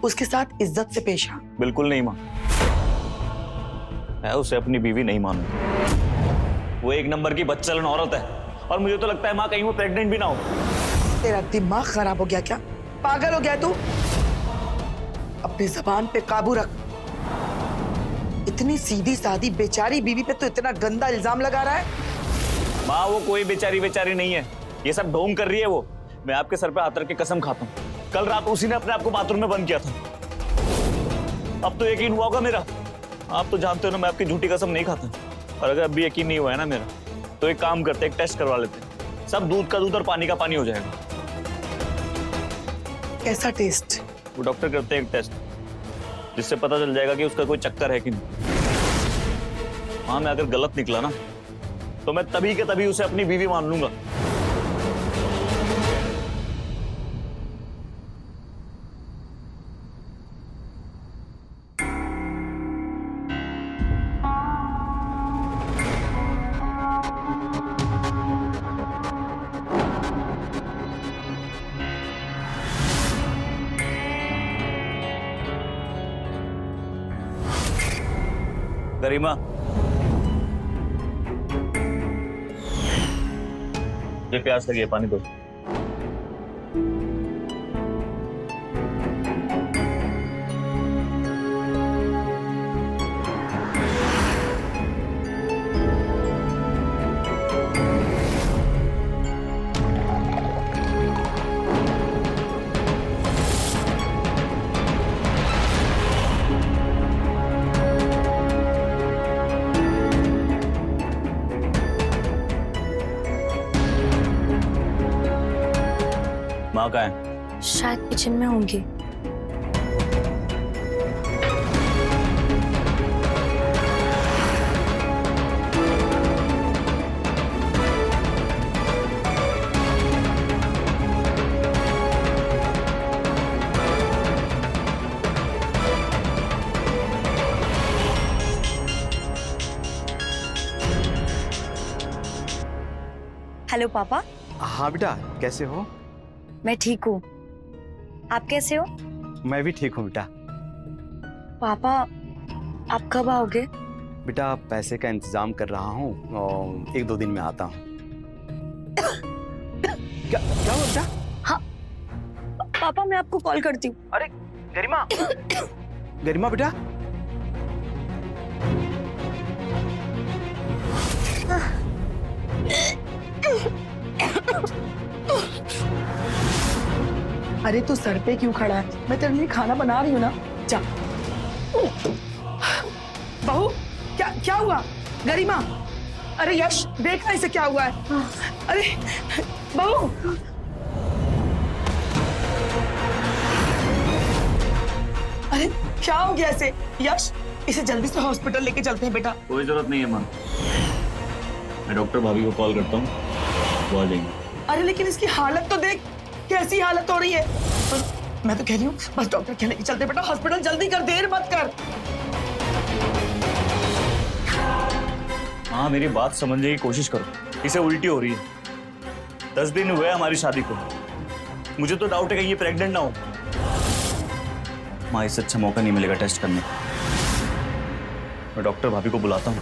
उसके साथ इज्जत से पेश आ। बिल्कुल नहीं माँ, मैं उसे अपनी बीवी नहीं मानूंगा। वो एक नंबर की बदचलन औरत है और मुझे तो लगता है माँ कहीं वो प्रेग्नेंट भी ना हो। तेरा दिमाग खराब हो गया क्या? पागल हो गया तू? अपनी जबान पे काबू रख। इतनी सीधी सादी बेचारी बीवी पे तो इतना गंदा इल्जाम लगा रहा है। माँ, वो कोई बेचारी नहीं है, ये सब ढोंग कर रही है वो। मैं आपके सर पे हाथ रख के कसम खाता हूँ, कल रात उसी ने अपने आप को बाथरूम में बंद किया था। अब तो यकीन हुआ होगा मेरा। आप तो जानते हो ना, मैं आपकी झूठी कसम नहीं खाता। और अगर अभी यकीन नहीं हुआ है ना मेरा, तो एक काम करते, एक टेस्ट करवा लेते, सब दूध का दूध और पानी का पानी हो जाएगा। कैसा टेस्ट? वो डॉक्टर करते हैं एक टेस्ट, जिससे पता चल जाएगा कि उसका कोई चक्कर है कि नहीं। हाँ, मैं अगर गलत निकला ना, तो मैं तभी के तभी उसे अपनी बीवी मान लूंगा। गरिमा, ये प्यास लगी है, पानी दो। माँ कहाँ है? शायद किचन में होंगे। हेलो पापा। हाँ बेटा, कैसे हो? मैं ठीक हूँ, आप कैसे हो? मैं भी ठीक हूँ बेटा। पापा, आप कब आओगे? बेटा, पैसे का इंतजाम कर रहा हूँ और 1-2 दिन में आता हूँ। क्या हुआ बेटा? हाँ पापा, मैं आपको कॉल करती हूँ। अरे गरिमा, गरिमा बेटा, अरे तू सर पे क्यों खड़ा है? मैं तेरे लिए खाना बना रही हूँ ना, जा। बहू, क्या क्या हुआ? गरिमा, अरे यश, देखना इसे क्या हुआ है? अरे बहू, अरे क्या हो गया इसे? यश, इसे जल्दी से हॉस्पिटल लेके चलते हैं बेटा। कोई जरूरत नहीं है माँ, मैं डॉक्टर भाभी को कॉल करता हूँ, वो आ जाएंगे। अरे लेकिन इसकी हालत तो देख, कैसी हालत हो रही है। मैं तो कह रही हूँ बस डॉक्टर के लेके चलते बेटा हॉस्पिटल, जल्दी कर, देर मत कर। हाँ मेरी बात समझने की कोशिश करो, इसे उल्टी हो रही है। 10 दिन हुए हमारी शादी को, मुझे तो डाउट है कि ये प्रेग्नेंट ना हो। माँ इससे अच्छा मौका नहीं मिलेगा टेस्ट करने का। मैं डॉक्टर भाभी को बुलाता हूँ,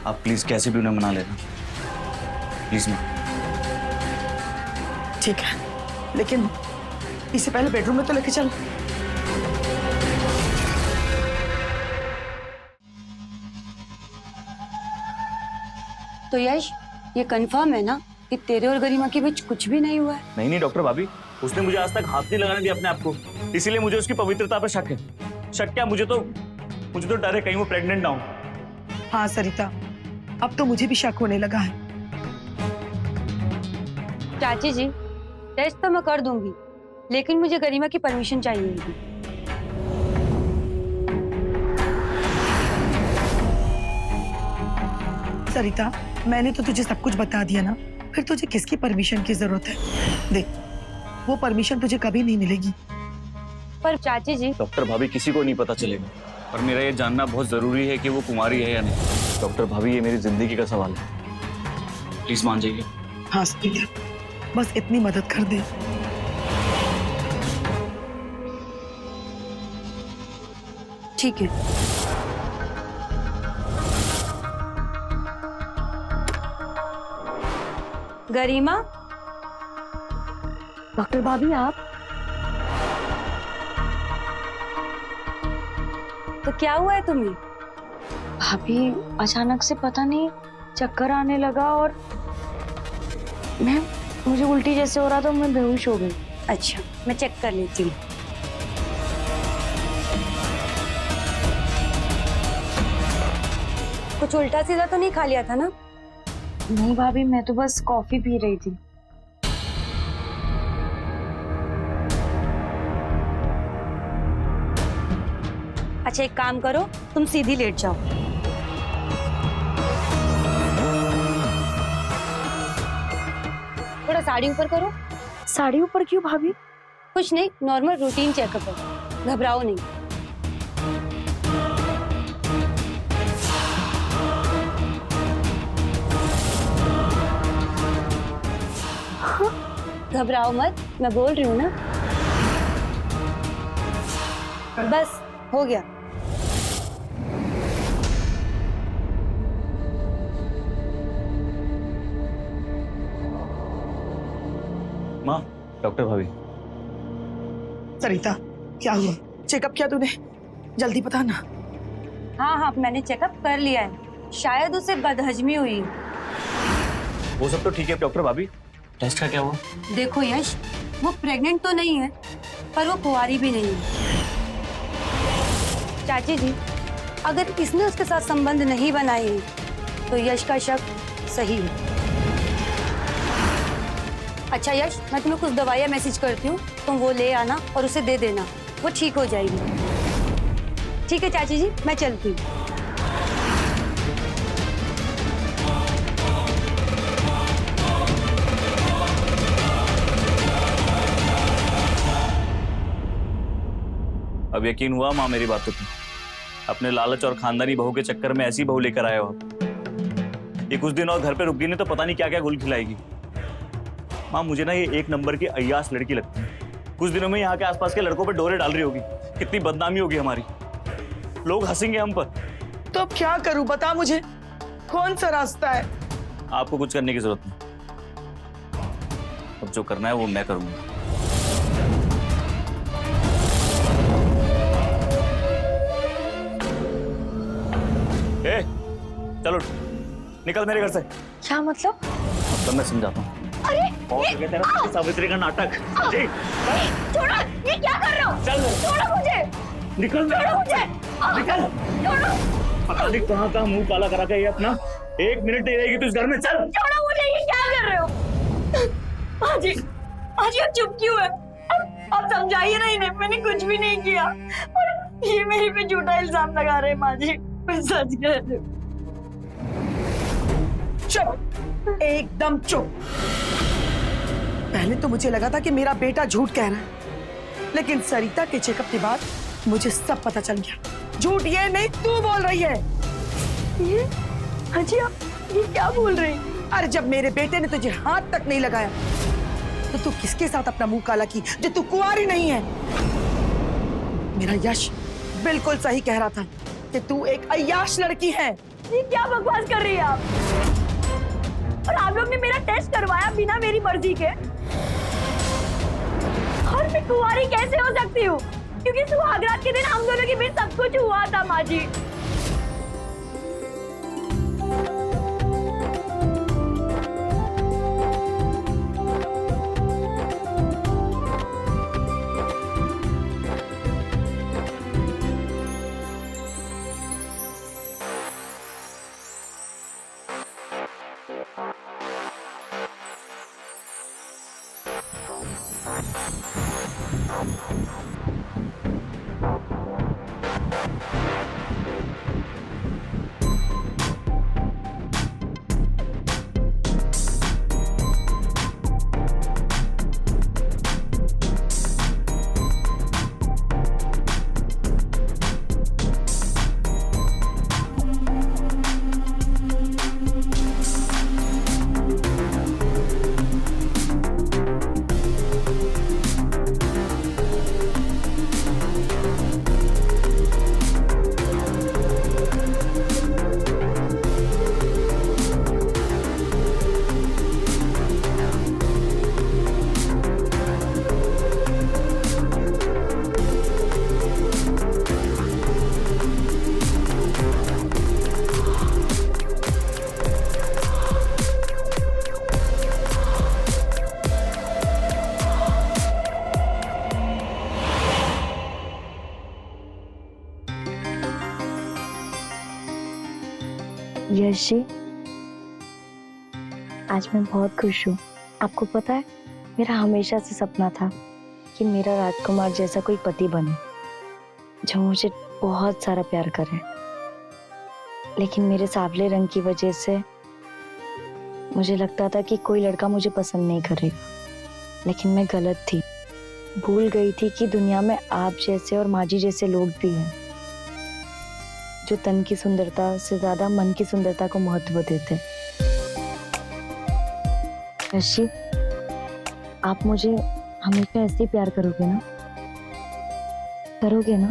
आप प्लीज कैसे भी उन्हें मना लेना प्लीज माँ। ठीक है, लेकिन इसे पहले बेडरूम में तो लेके चल। तो यश, ये कंफर्म है ना कि तेरे और गरिमा के बीच कुछ भी नहीं हुआ है? नहीं नहीं डॉक्टर भाभी, उसने मुझे आज तक हाथ नहीं लगाने दिया अपने आप को, इसीलिए मुझे उसकी पवित्रता पर शक है। शक क्या, मुझे तो डर है कहीं वो प्रेग्नेंट ना हो। हाँ सरिता, अब तो मुझे भी शक होने लगा है। चाची जी, टेस्ट तो मैं कर दूंगी, लेकिन मुझे गरिमा की परमिशन चाहिए होगी। सरिता, मैंने तो तुझे सब कुछ बता दिया ना, फिर तुझे किसकी परमिशन की जरूरत है? देख, वो परमिशन तुझे कभी नहीं मिलेगी। पर चाची जी, डॉक्टर भाभी किसी को नहीं पता चलेगा, पर मेरा ये जानना बहुत जरूरी है कि वो कुमारी है या नहीं। डॉक्टर भाभी, ये मेरी जिंदगी का सवाल है, प्लीज मान जाइए। हाँ सरिता, बस इतनी मदद कर दे। ठीक है। गरिमा, डॉक्टर भाभी आप? तो क्या हुआ है तुम्हें? भाभी, अचानक से पता नहीं चक्कर आने लगा और मुझे उल्टी जैसे हो रहा था, मैं बेहोश हो गई। अच्छा, मैं चेक कर लेती हूँ। कुछ उल्टा सीधा तो नहीं खा लिया था ना? नहीं भाभी, मैं तो बस कॉफी पी रही थी। अच्छा एक काम करो, तुम सीधी लेट जाओ। थोड़ा साड़ी ऊपर करो। साड़ी ऊपर क्यों भाभी? कुछ नहीं, नॉर्मल रूटीन चेकअप है, घबराओ नहीं। घबराओ मत, मैं बोल रही हूँ ना। बस हो गया। माँ, डॉक्टर भाभी। सरिता, क्या हुआ? चेकअप किया तूने? जल्दी बता ना। हाँ हाँ, मैंने चेकअप कर लिया है, शायद उसे बदहजमी हुई। वो सब तो ठीक है डॉक्टर भाभी, टेस्ट का क्या हुआ? देखो यश, वो प्रेग्नेंट तो नहीं है, पर वो कुंवारी भी नहीं है। चाची जी, अगर इसने उसके साथ संबंध नहीं बनाए हैं, तो यश का शक सही है। अच्छा यश, मैं तुम्हें कुछ दवाइयाँ मैसेज करती हूँ, तुम वो ले आना और उसे दे देना, वो ठीक हो जाएगी। ठीक है चाची जी, मैं चलती हूँ। अब यकीन हुआ माँ मेरी बातों पे? अपने लालच और खानदानी बहू के चक्कर में ऐसी बहू लेकर आए हो आप। ये कुछ दिन और घर पे रुक गई नहीं तो पता नहीं क्या क्या गुल खिलाएगी। माँ मुझे ना ये एक नंबर की अय्यास लड़की लगती है। कुछ दिनों में यहाँ के आसपास के लड़कों पे डोरे डाल रही होगी, कितनी बदनामी होगी हमारी, लोग हंसेंगे हम पर। तो अब क्या करूं, बता मुझे, कौन सा रास्ता है? आपको कुछ करने की जरूरत नहीं, अब जो करना है वो मैं करूंगा। ए, चलो निकल मेरे घर से। क्या मतलब? मतलब मैं समझाता हूँ। अरे तेरा सावित्री का नाटक। जी छोड़ो, ये क्या कर रहे हो? चल छोड़ो मुझे, निकल छोड़ो मुझे, निकल। छोड़ो, पता नहीं कहाँ का मुंह काला करा के ये अपना 1 मिनट नहीं रहेगी तू इस घर में। चल छोड़ो मुझे, ये क्या कर रहे हो? माँ जी अब चुप क्यों है? अब समझाइए ना इन्हें, मैंने कुछ भी नहीं किया और ये मेरे पे झूठा इल्जाम लगा रहे हैं। माँ जी मैं सच कह रही हूँ। चुप, एकदम चुप। पहले तो मुझे लगा था कि मेरा बेटा झूठ कह रहा है, लेकिन सरिता के चेकअप के बाद मुझे सब पता चल गया। झूठ ये नहीं तू बोल रही है। ये हाजी आप ये क्या बोल रहे हैं? अरे जब मेरे बेटे ने तुझे हाथ तक नहीं लगाया तो तू किसके साथ अपना मुंह काला की जो तू कुंवारी नहीं है? मेरा यश बिल्कुल सही कह रहा था कि तू एक अय्याश लड़की है। ये क्या बकवास कर रही है आप? और आप लोग ने मेरा टेस्ट करवाया बिना मेरी मर्जी के, और मैं कुंवारी कैसे हो सकती हूँ? क्योंकि सुहागरात के दिन हम दोनों के बीच सब कुछ हुआ था माँ जी। यश जी, आज मैं बहुत खुश हूँ। आपको पता है, मेरा हमेशा से सपना था कि मेरा राजकुमार जैसा कोई पति बने जो मुझे बहुत सारा प्यार करे। लेकिन मेरे सांवले रंग की वजह से मुझे लगता था कि कोई लड़का मुझे पसंद नहीं करेगा, लेकिन मैं गलत थी। भूल गई थी कि दुनिया में आप जैसे और माँ जी जैसे लोग भी हैं जो तन की सुंदरता से ज्यादा मन की सुंदरता को महत्व देते। यशी, आप मुझे हमेशा ऐसे ही प्यार करोगे ना? करोगे ना?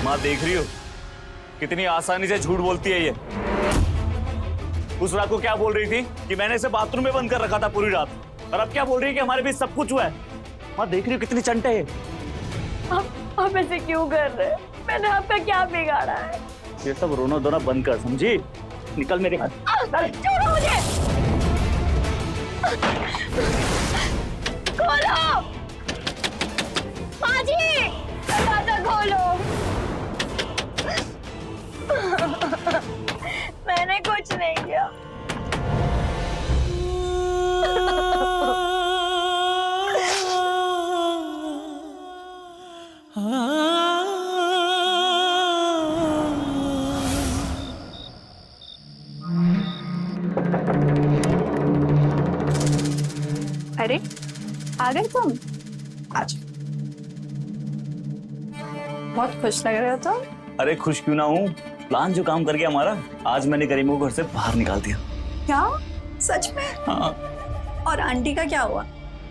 माँ देख रही हो कितनी आसानी से झूठ बोलती है ये। उस रात को क्या बोल रही थी कि मैंने इसे बाथरूम में बंद कर रखा था पूरी रात, और अब क्या बोल रही है कि हमारे बीच सब कुछ हुआ है। माँ देख रही हो कितनी चंटे है। आप ऐसे क्यों कर रहे हैं? मैंने आपका क्या बिगाड़ा है? ये सब रोना धोना बंद कर, समझी? निकल मेरे हाथ। छोड़ो मुझे। खोलो माँ जी, दरवाजा खोलो। मैंने कुछ नहीं किया। अरे आ गए तुम? आज बहुत खुश लग रहे हो तुम। अरे खुश क्यों ना हूँ, प्लान जो काम कर गया हमारा, आज मैंने करीम को घर से बाहर निकाल दिया। क्या सच में? हाँ। और आंटी का क्या हुआ?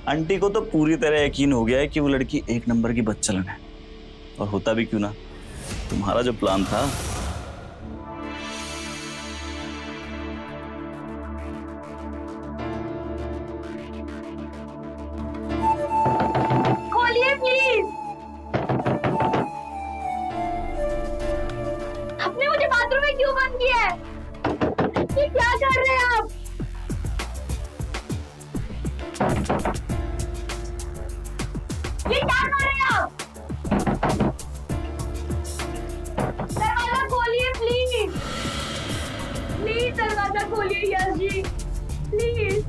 आंटी को तो पूरी तरह यकीन हो गया है कि वो लड़की 1 नंबर की बदचलन है, और होता भी क्यों ना, तुम्हारा जो प्लान था खोलिए प्लीज। क्यों बंद किया है? ये क्या कर रहे हैं आप? ये क्या कर रहे हैं आप? दरवाजा खोलिए प्लीज, प्लीज दरवाजा खोलिए यश जी, प्लीज।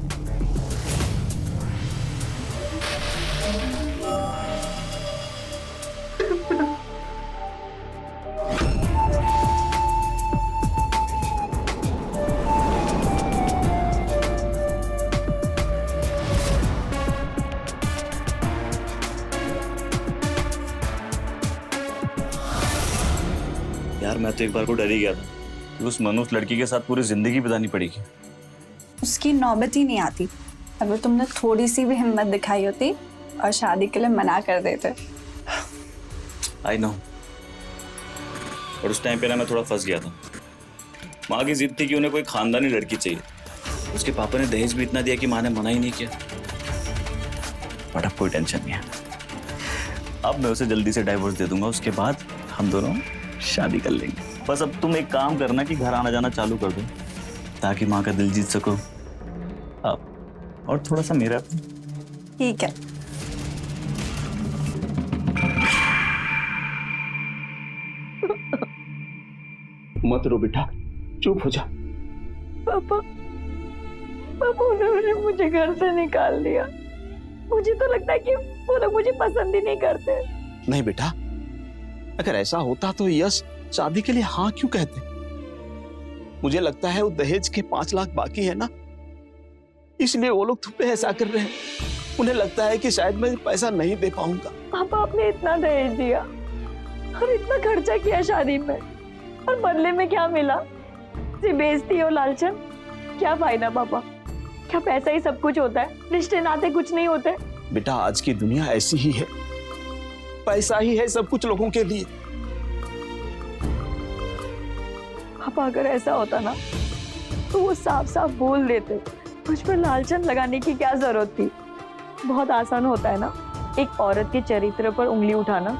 यार मैं तो एक बार को डर ही गया था कि उस मनुष्य लड़की के साथ पूरी जिंदगी बितानी पड़ेगी। उसकी नौबत ही नहीं आती। अगर तुमने थोड़ी सी भी हिम्मत दिखाई होती और शादी के लिए मना कर देते। आई नो, और उस टाइम पे ना मैं थोड़ा फंस गया था। माँ की जिद थी कि उन्हें कोई खानदानी लड़की चाहिए। उसके पापा ने दहेज भी इतना दिया कि माँ ने मना ही नहीं किया। बट अब कोई टेंशन नहीं है, अब मैं उसे जल्दी से डाइवोर्स दे दूंगा। उसके बाद हम दोनों शादी कर लेंगे। बस अब तुम एक काम करना कि घर आना जाना चालू कर दो ताकि माँ का दिल जीत सको आप, और थोड़ा सा मेरा। ठीक है। मत रो बेटा, चुप हो जा। पापा, पापा उन्होंने मुझे घर से निकाल दिया। मुझे तो लगता है कि वो लोग मुझे पसंद ही नहीं करते। नहीं बेटा, अगर ऐसा होता तो यश शादी के लिए हाँ क्यों कहते? मुझे लगता है वो दहेज के 5 लाख बाकी है ना, इसलिए वो लोग तुम पे ऐसा कर रहे हैं। उन्हें लगता है कि शायद मैं पैसा नहीं दे पाऊंगा। पापा, आपने इतना दहेज दिया और इतना खर्चा किया शादी में, और बदले में क्या मिला? सिर्फ बेइज्जती और लालचन। क्या फायदा पापा? क्या पैसा ही सब कुछ होता है? रिश्ते नाते कुछ नहीं होते? बेटा, आज की दुनिया ऐसी ही है, पैसा ही है सब कुछ लोगों के लिए। पापा, अगर ऐसा होता ना तो वो साफ साफ बोल देते। मुझ पर लालचन लगाने की क्या जरूरत थी? बहुत आसान होता है ना एक औरत के चरित्र पर उंगली उठाना,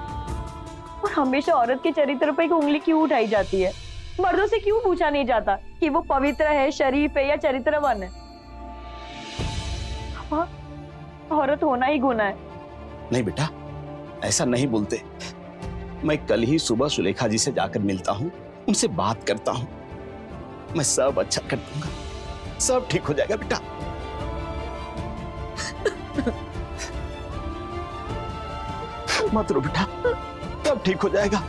और हमेशा औरत के चरित्र पर एक उंगली क्यों उठाई जाती है? मर्दों से क्यों पूछा नहीं जाता कि वो पवित्र है, शरीफ है या चरित्रवान है? पापा, औरत होना ही गुनाह है। नहीं बेटा, ऐसा नहीं बोलते। मैं कल ही सुबह सुलेखा जी से जाकर मिलता हूँ, उनसे बात करता हूँ। मैं सब अच्छा कर दूंगा, सब ठीक हो जाएगा बेटा। मत रो बेटा, सब ठीक हो जाएगा।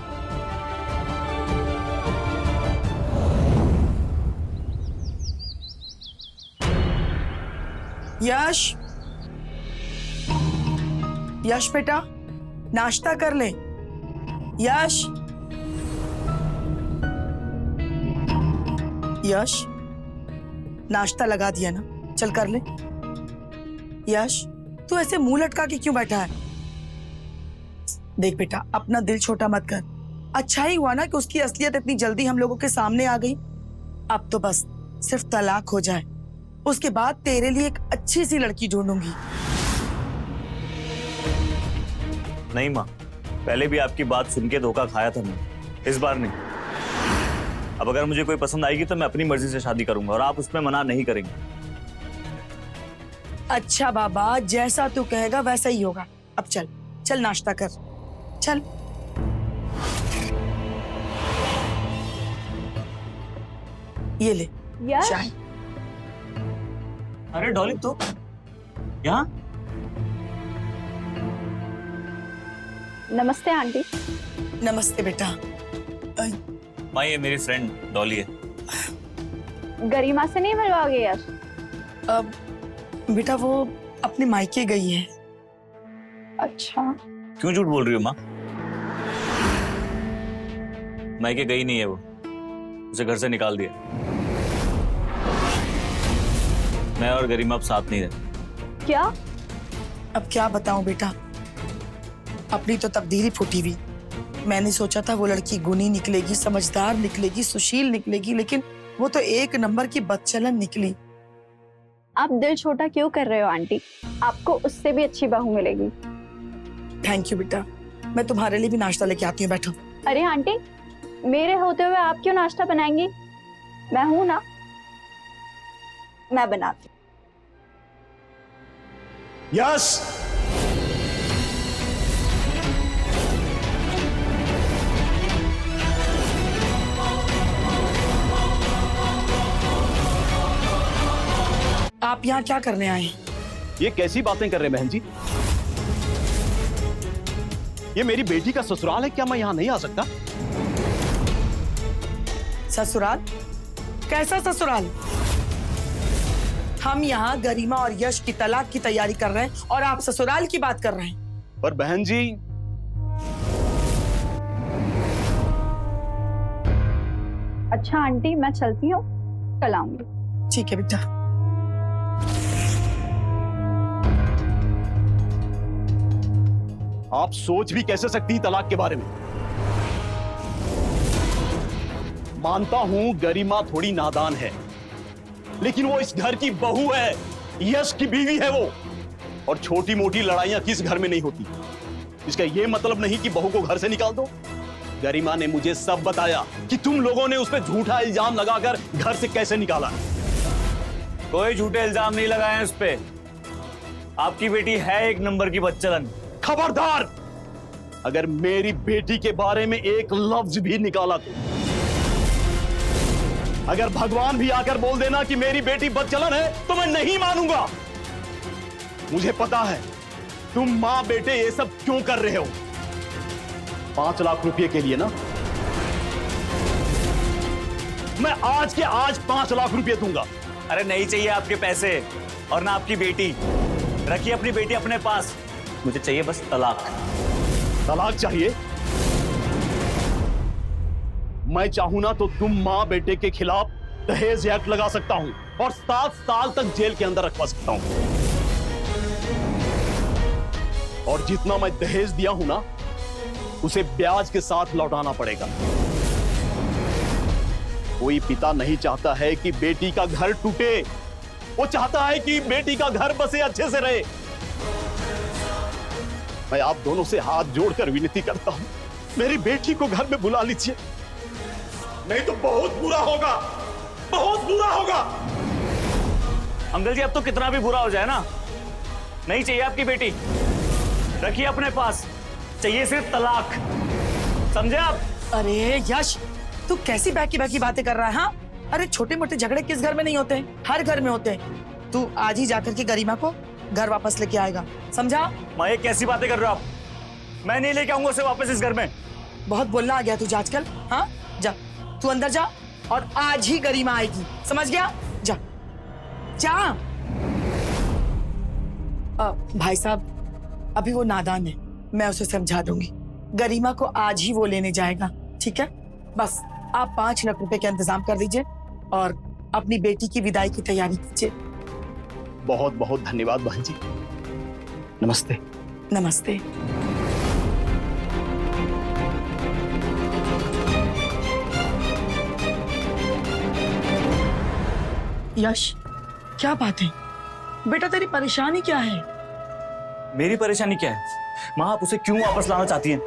यश, यश बेटा, नाश्ता कर ले। यश, यश, नाश्ता लगा दिया ना, चल कर ले। यश, तू ऐसे मुंह लटका के क्यों बैठा है? देख बेटा, अपना दिल छोटा मत कर। अच्छा ही हुआ ना कि उसकी असलियत इतनी जल्दी हम लोगों के सामने आ गई। अब तो बस सिर्फ तलाक हो जाए, उसके बाद तेरे लिए एक अच्छी सी लड़की ढूंढूंगी। नहीं माँ, पहले भी आपकी बात सुन के धोखा खाया था मैं, इस बार नहीं। अब अगर मुझे कोई पसंद आएगी तो मैं अपनी मर्जी से शादी करूंगा और आप उसमें मना नहीं करेंगे। अच्छा बाबा, जैसा तू कहेगा वैसा ही होगा। अब चल चल नाश्ता कर, चल। ये ले चाय। अरे डॉली, तो यहाँ? नमस्ते आंटी। नमस्ते बेटा। माँ, ये मेरी फ्रेंड डॉली है। गरिमा से नहीं मिलवाओगे यार? अब बेटा वो अपने मायके गई है। अच्छा। क्यों झूठ बोल रही हो माँ? मायके गई नहीं है वो, उसे घर से निकाल दिया। मैं और गरिमा अब साथ नहीं रहते। क्या? अब क्या बताऊं बेटा, अपनी तो तकदीर ही फूटी हुई। मैंने सोचा था वो लड़की गुणी निकलेगी, समझदार निकलेगी, सुशील निकलेगी, लेकिन वो तो एक नंबर की बदचलन निकली। आप दिल छोटा क्यों कर रहे हो आंटी? आपको उससे भी अच्छी बहू मिलेगी। थैंक यू बेटा, मैं तुम्हारे लिए भी नाश्ता लेके आती हूँ, बैठो। अरे आंटी, मेरे होते हुए आप क्यों नाश्ता बनाएंगी? मैं हूं ना, मैं बनाती। यस, आप यहाँ क्या करने आए हैं? ये कैसी बातें कर रहे हैं बहन जी? ये मेरी बेटी का ससुराल है, क्या मैं यहाँ नहीं आ सकता? ससुराल? कैसा ससुराल? हम यहाँ गरिमा और यश की तलाक की तैयारी कर रहे हैं और आप ससुराल की बात कर रहे हैं। पर बहन जी, अच्छा आंटी, मैं चलती हूँ, कल आऊंगी। ठीक है बेटा। आप सोच भी कैसे सकती हैं तलाक के बारे में? मानता हूं गरिमा थोड़ी नादान है, लेकिन वो इस घर की बहू है, यश की बीवी है वो। और छोटी मोटी लड़ाइयां किस घर में नहीं होती। इसका ये मतलब नहीं कि बहू को घर से निकाल दो। गरिमा ने मुझे सब बताया कि तुम लोगों ने उस पर झूठा इल्जाम लगाकर घर से कैसे निकाला। कोई झूठे इल्जाम नहीं लगाए हैं उस पे। आपकी बेटी है एक नंबर की बदचलन। खबरदार, अगर मेरी बेटी के बारे में एक लफ्ज भी निकाला तो, अगर भगवान भी आकर बोल देना कि मेरी बेटी बदचलन है, तो मैं नहीं मानूंगा। मुझे पता है तुम मां बेटे ये सब क्यों कर रहे हो। 5 लाख रुपए के लिए ना, मैं आज के आज 5 लाख रुपए दूंगा। अरे नहीं चाहिए आपके पैसे और ना आपकी बेटी। रखिए अपनी बेटी अपने पास, मुझे चाहिए बस तलाक। तलाक चाहिए? मैं चाहूं ना तो तुम मां बेटे के खिलाफ दहेज एक्ट लगा सकता हूं और 7 साल तक जेल के अंदर रखवा सकता हूं। और जितना मैं दहेज दिया हूं ना, उसे ब्याज के साथ लौटाना पड़ेगा। कोई पिता नहीं चाहता है कि बेटी का घर टूटे, वो चाहता है कि बेटी का घर बसे अच्छे से रहे। मैं आप दोनों से हाथ जोड़कर विनती करता हूं, मेरी बेटी को घर में बुला लीजिए, नहीं तो बहुत बुरा होगा, बहुत बुरा होगा। अंकल जी अब तो कितना भी बुरा हो जाए ना, नहीं चाहिए आपकी बेटी। रखिए अपने पास, चाहिए सिर्फ तलाक। समझे आप? अरे यश, तू कैसी बैकी बातें कर रहा है? हाँ, अरे छोटे मोटे झगड़े किस घर में नहीं होते, हर घर में होते हैं। तू आज ही जाकर के गरिमा को घर वापस लेके आएगा, समझा? मैं कैसी बातें कर रहे हो आप? मैं नहीं लेके आऊंगा उसे वापस इस घर में। बहुत बोलना आ गया तुझे आजकल। हाँ, जा तू अंदर जा और आज ही गरिमा आएगी, समझ गया? जा जा। भाई साहब, अभी वो नादान है, मैं उसे समझा दूंगी। गरिमा को आज ही वो लेने जाएगा, ठीक है? बस आप 5 लाख रुपए का इंतजाम कर दीजिए और अपनी बेटी की विदाई की तैयारी कीजिए। बहुत बहुत धन्यवाद बहन जी। नमस्ते। नमस्ते। यश, क्या बात है बेटा, तेरी परेशानी क्या है? मेरी परेशानी क्या है? माँ आप उसे क्यों वापस लाना चाहती हैं?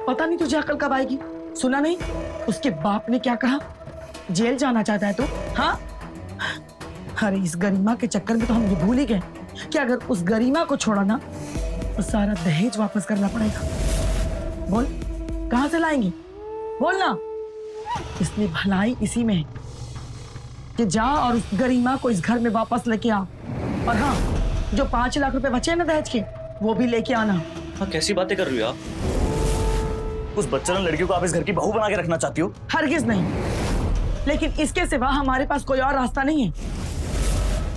पता नहीं तुझे अकल कब आएगी। सुना नहीं उसके बाप ने क्या कहा? जेल जाना चाहता है तू? हाँ, अरे इस गरिमा के चक्कर में तो हम ये भूल ही गए कि अगर उस गरिमा को छोड़ा ना तो सारा दहेज वापस करना पड़ेगा। बोल कहां से लाएंगे, बोल ना। इसलिए भलाई इसी में है कि जा और उस गरिमा को इस घर में वापस लेके आ। और हाँ, जो 5 लाख रुपए बचे हैं ना दहेज के, वो भी लेके आना। हाँ, कैसी बातें कर रही हो आप? उस बच्चन लड़की को आप इस घर की बहू बना के रखना चाहती हो? हरगिज नहीं, लेकिन इसके सिवा हमारे पास कोई और रास्ता नहीं है।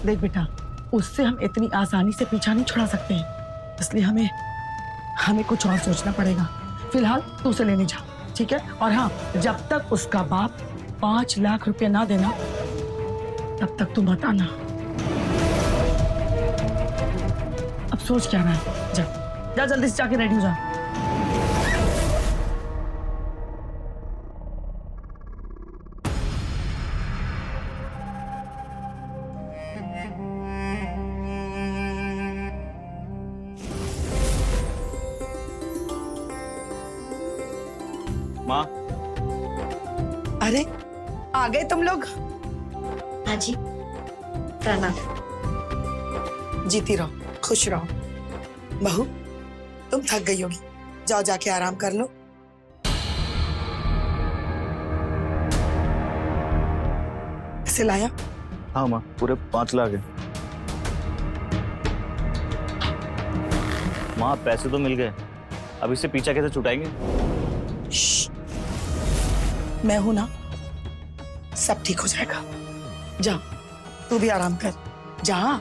देख बेटा, उससे हम इतनी आसानी से पीछा नहीं छुड़ा सकते हैं, इसलिए हमें कुछ और सोचना पड़ेगा। फिलहाल तू उसे लेने जा, ठीक है? और हाँ, जब तक उसका बाप 5 लाख रुपए ना देना, तब तक तू मत आना। अब सोच क्या रहा है? जा जा, जल्दी से जाके रेडी हो जा। माँ, अरे आ गए तुम लोग। हाँ जी, प्रणाम। जीती रहो, खुश रहो। बहू तुम थक गई होगी, जाओ जाके आराम कर लो। इसे लाया? हाँ माँ, पूरे 5 लाख है। माँ पैसे तो मिल गए, अब इससे पीछा कैसे छुटाएंगे? मैं हूं ना, सब ठीक हो जाएगा। जा तू भी आराम कर, जा।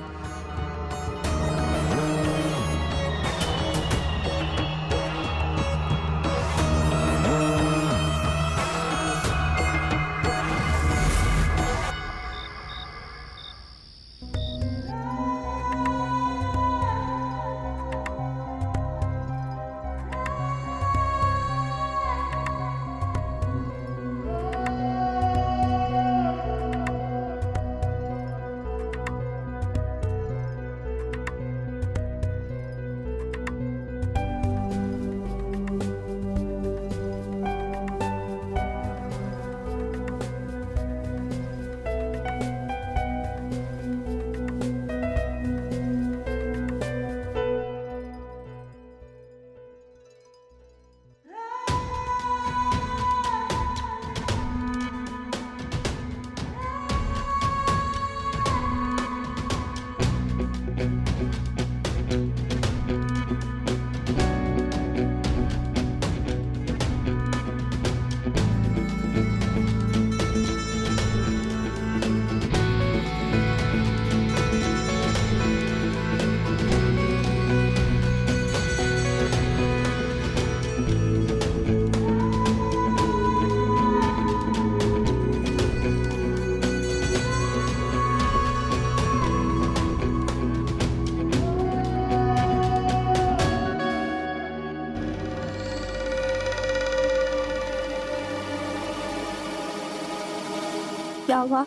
क्या हुआ?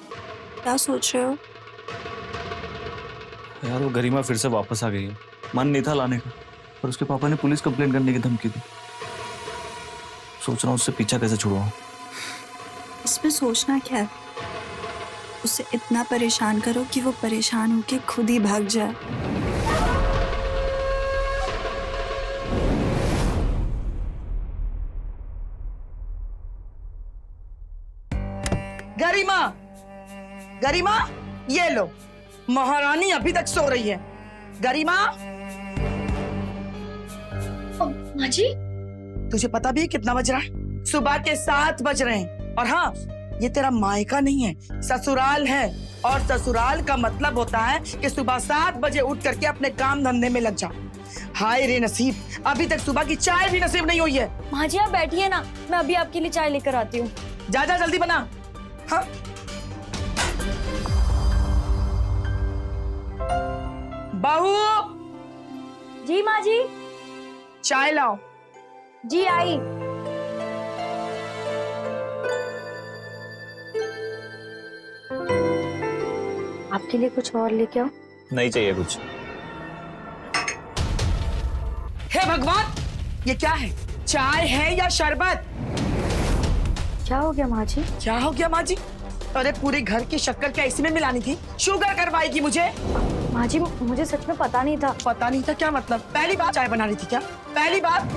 क्या सोच रहे हो? यार वो गरिमा फिर से वापस आ गई है। मन नहीं था लाने का, पर उसके पापा ने पुलिस कंप्लेंट करने की धमकी दी। सोच रहा हूँ उससे पीछा कैसे छुड़वाऊं। इसमें सोचना क्या है? उसे इतना परेशान करो कि वो परेशान होके खुद ही भाग जाए। गरिमा, गरिमा, ये लो, महारानी अभी तक सो रही है। गरिमा, माँ जी, तुझे पता भी है कितना बज रहा है? सुबह के 7 बज रहे हैं। और हाँ, ये तेरा मायका नहीं है, ससुराल है। और ससुराल का मतलब होता है कि सुबह 7 बजे उठ करके अपने काम धंधे में लग जा। हाय रे नसीब, अभी तक सुबह की चाय भी नसीब नहीं हुई है। माँ जी आप बैठिए ना, मैं अभी आपके लिए चाय लेकर आती हूँ। जा जा जल्दी बना। हाँ बहू। जी माँ जी। चाय लाओ। जी आई। आपके लिए कुछ और लेके आओ? नहीं चाहिए कुछ। हे भगवान, ये क्या है? चाय है या शरबत? क्या हो गया माँ जी? क्या हो गया माँ जी? अरे पूरे घर की शक्कर क्या इसी में मिलानी थी? शुगर करवाएगी मुझे? माँ जी मुझे सच में पता नहीं था। पता नहीं था क्या मतलब? पहली बार चाय बना रही थी क्या? पहली बार?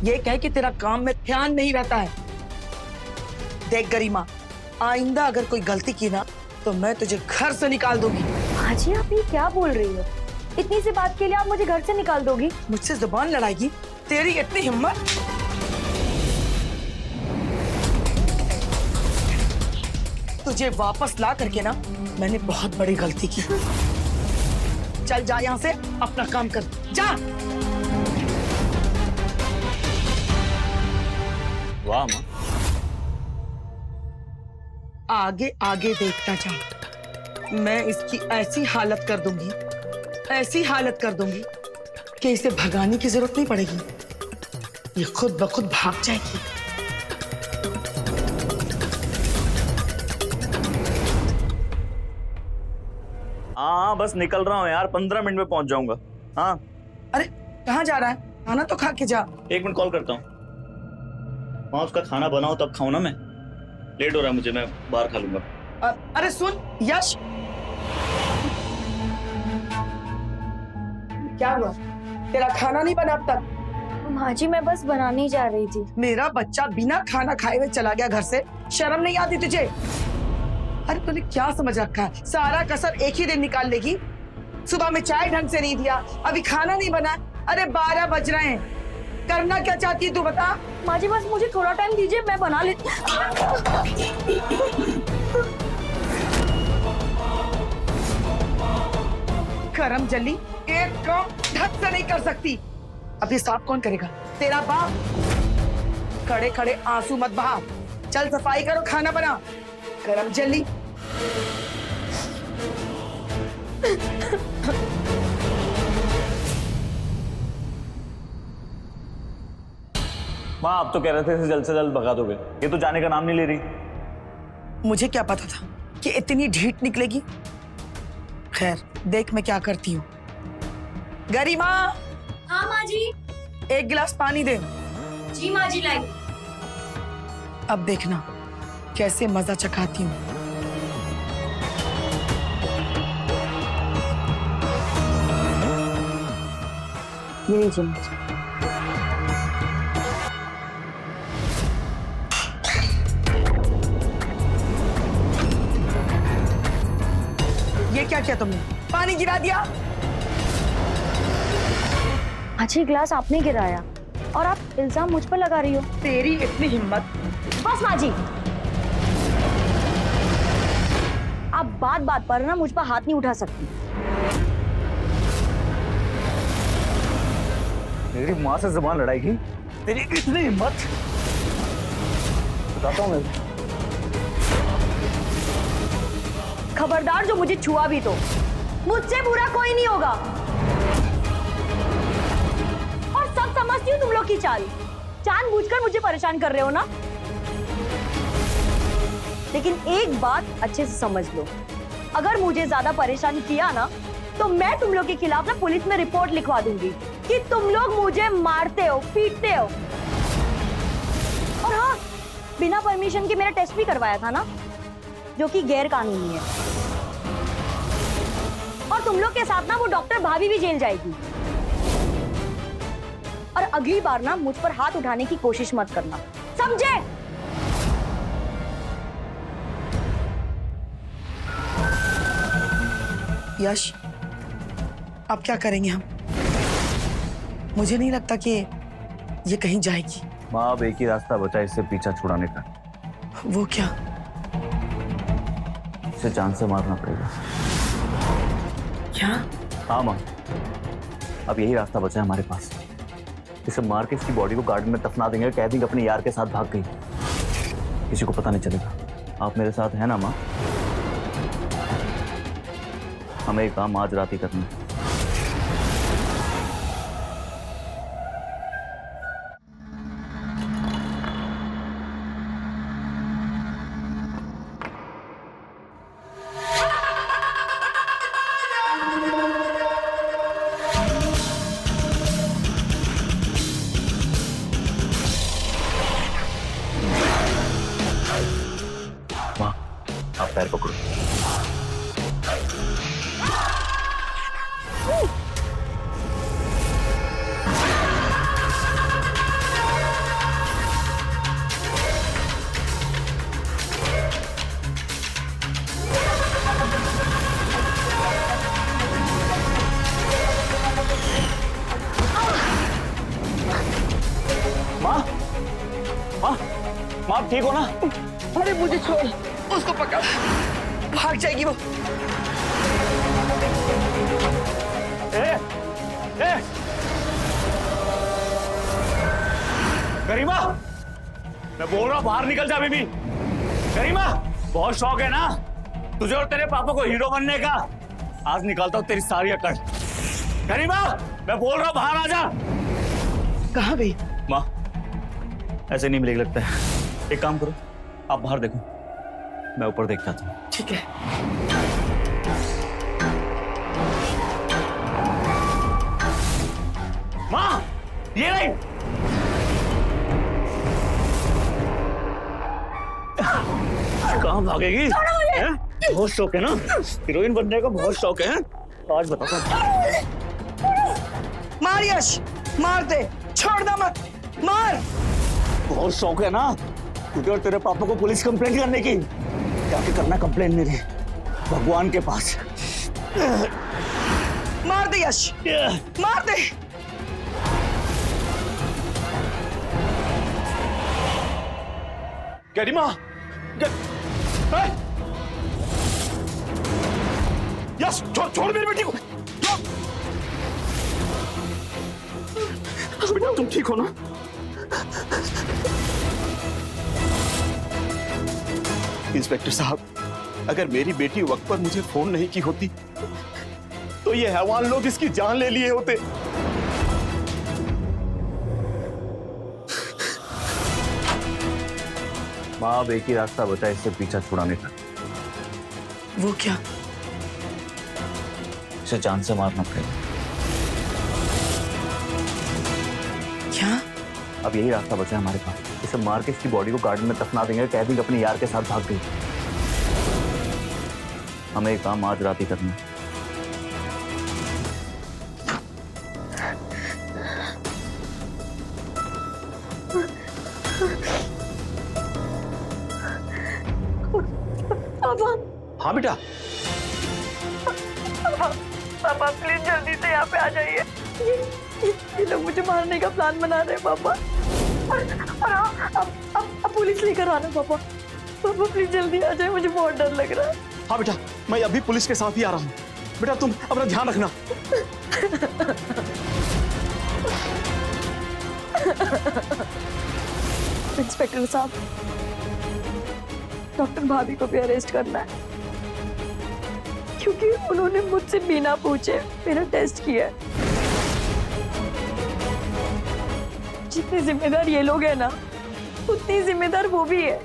ये कह कि तेरा काम में ध्यान नहीं रहता है। देख गरिमा, आइंदा अगर कोई गलती की ना तो मैं तुझे घर से निकाल दूंगी। माँ जी आप ये क्या बोल रही हो? इतनी सी बात के लिए आप मुझे घर से निकाल दोगी? मुझसे जुबान लड़ाएगी? तेरी इतनी हिम्मत? तुझे वापस ला करके ना मैंने बहुत बड़ी गलती की। चल जा यहाँ से, अपना काम कर जा। वाह माँ, आगे आगे देखता जा। मैं इसकी ऐसी हालत कर दूंगी, ऐसी हालत कर दूंगी कि इसे भगाने की जरूरत नहीं पड़ेगी, ये खुद ब खुद भाग जाएगी। हाँ बस निकल रहा हूँ यार, 15 मिनट में पहुंच जाऊंगा। हाँ। अरे कहाँ जा रहा है? खाना तो खा के जा। 1 मिनट कॉल करता हूँ। वहाँ उसका खाना बनाओ तब खाऊं ना मैं। लेट हो रहा है मुझे, मैं बाहर खा लूंगा। अरे सुन यश, क्या हुआ? तेरा खाना नहीं बना अब तक? माँ जी मैं बस बनाने ही जा रही थी। मेरा बच्चा बिना खाना खाए हुए चला गया घर से, शर्म नहीं आती तुझे? अरे तूने क्या समझ रखा है, सारा कसर एक ही दिन निकाल लेगी? सुबह में चाय ढंग से नहीं दिया, अभी खाना नहीं बना। अरे 12 बज रहे हैं, करना क्या चाहती है तू बता? माँ जी बस मुझे थोड़ा टाइम दीजिए, मैं बना लेती। करम जल्दी, एक काम ढंग से नहीं कर सकती। अब ये साफ कौन करेगा? तेरा बाप। खड़े खड़े आंसू मत बहा, चल सफाई करो, खाना बना। करम जल्दी। माँ आप तो कह रहे थे इसे जल्द से जल्द भगा दोगे, ये तो जाने का नाम नहीं ले रही। मुझे क्या पता था कि इतनी ढीठ निकलेगी। खैर देख मैं क्या करती हूँ। गरिमा। हाँ माँ जी। एक गिलास पानी दे। जी माँ जी लाई। अब देखना कैसे मजा चखाती हूँ। ये लीजिए माँ जी। ये क्या किया तुमने? पानी गिरा दिया। अच्छी गिलास आपने गिराया और आप इल्जाम मुझ पर लगा रही हो। तेरी इतनी हिम्मत। बस माँ जी, आप बात बात पर ना मुझ पर हाथ नहीं उठा सकती। मेरी माँ से जुबान लड़ाई की, तेरी इतनी हिम्मत? बताता हूँ मैं। खबरदार, जो मुझे छुआ भी तो मुझसे बुरा कोई नहीं होगा। और सब समझती हूँ तुम लोग की चाल, जानबूझकर मुझे परेशान कर रहे हो ना। लेकिन एक बात अच्छे से समझ लो, अगर मुझे ज्यादा परेशान किया ना तो मैं तुम लोग के खिलाफ ना पुलिस में रिपोर्ट लिखवा दूंगी कि तुम लोग मुझे मारते हो, पीटते हो। और हाँ, बिना परमिशन के मेरा टेस्ट भी करवाया था ना, जो कि गैर कानूनी है। और तुम लोग के साथ ना वो डॉक्टर भाभी भी जेल जाएगी। और अगली बार ना मुझ पर हाथ उठाने की कोशिश मत करना, समझे? यश, अब क्या करेंगे हम? मुझे नहीं लगता कि ये कहीं जाएगी। माँ अब एक ही रास्ता बचा इससे पीछा छुड़ाने का। वो क्या? इसे जान से मारना पड़ेगा। क्या? हाँ माँ, अब यही रास्ता बचा है हमारे पास। इसे मार के इसकी बॉडी को गार्डन में दफना देंगे, कह देंगे अपने यार के साथ भाग गई, किसी को पता नहीं चलेगा। आप मेरे साथ हैं ना माँ? हमें ये काम आज रात ही करना है। माँ आप पैर पकड़ो। माँ माँ माँ आप ठीक हो ना? अरे मुझे छोड़, उसको पकड़, भाग जाएगी वो। गरिमा, मैं बोल रहा हूँ बाहर निकल जा बेबी। गरिमा, बहुत शौक है ना तुझे और तेरे पापा को हीरो बनने का? आज निकालता हूँ तेरी सारी अकड़। गरिमा, मैं बोल रहा हूँ बाहर आ जा। कहाँ गई? माँ ऐसे नहीं मिलेगा लगता है। एक काम करो, आप बाहर देखो, मैं ऊपर देखता हूँ। ठीक है। माँ ये नहीं। कहाँ भागेगी? हैं? बहुत शौक है ना, हीरोइन बनने का बहुत शौक है। आज बताता हूँ। मार यश, मार दे, छोड़ना मत, मार। बहुत शौक है ना तुझे और तेरे पापा को पुलिस कंप्लेंट करने की। जाके करना कंप्लेंट मेरी भगवान के पास। मार दे यश, मार दे। गरिमा, यस, छोड़ मेरी बेटी को। बेटा तुम ठीक हो ना? इंस्पेक्टर साहब, अगर मेरी बेटी वक्त पर मुझे फोन नहीं की होती तो ये हैवान लोग इसकी जान ले लिए होते। माँ, अब एक ही रास्ता बचा इससे पीछा छुड़ाने का। वो क्या? इसे जान से मारना पड़ेगा। क्या? अब यही रास्ता बचा है हमारे पास। इसे मार के इसकी बॉडी को गार्डन में दफना देंगे, कह देंगे अपने यार के साथ भाग गई। हमें एक काम आज रात ही करना है। हाँ बेटा। पापा प्लीज जल्दी से यहाँ पे आ जाइए। ये लोग मुझे मारने का प्लान बना रहे हैं पापा। और अब पुलिस लेकर आना पापा। पापा प्लीज जल्दी आ जाए, मुझे बहुत डर लग रहा है। हाँ बेटा, मैं अभी पुलिस के साथ ही आ रहा हूँ। बेटा तुम अपना ध्यान रखना। इंस्पेक्टर साहब, डॉक्टर भाभी को भी अरेस्ट करना है क्योंकि उन्होंने मुझसे बिना पूछे मेरा टेस्ट किया है। जितने जिम्मेदार ये लोग हैं ना, उतनी जिम्मेदार वो भी है।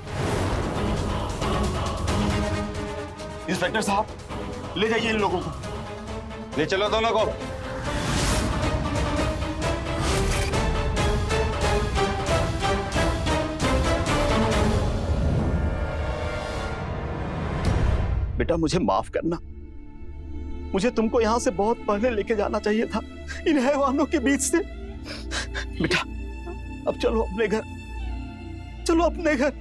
इंस्पेक्टर साहब, ले जाइए इन लोगों को। ले चलो दोनों को। बेटा मुझे माफ करना, मुझे तुमको यहां से बहुत पहले लेके जाना चाहिए था, इन हैवानों के बीच से। बेटा अब चलो अपने घर, चलो अपने घर।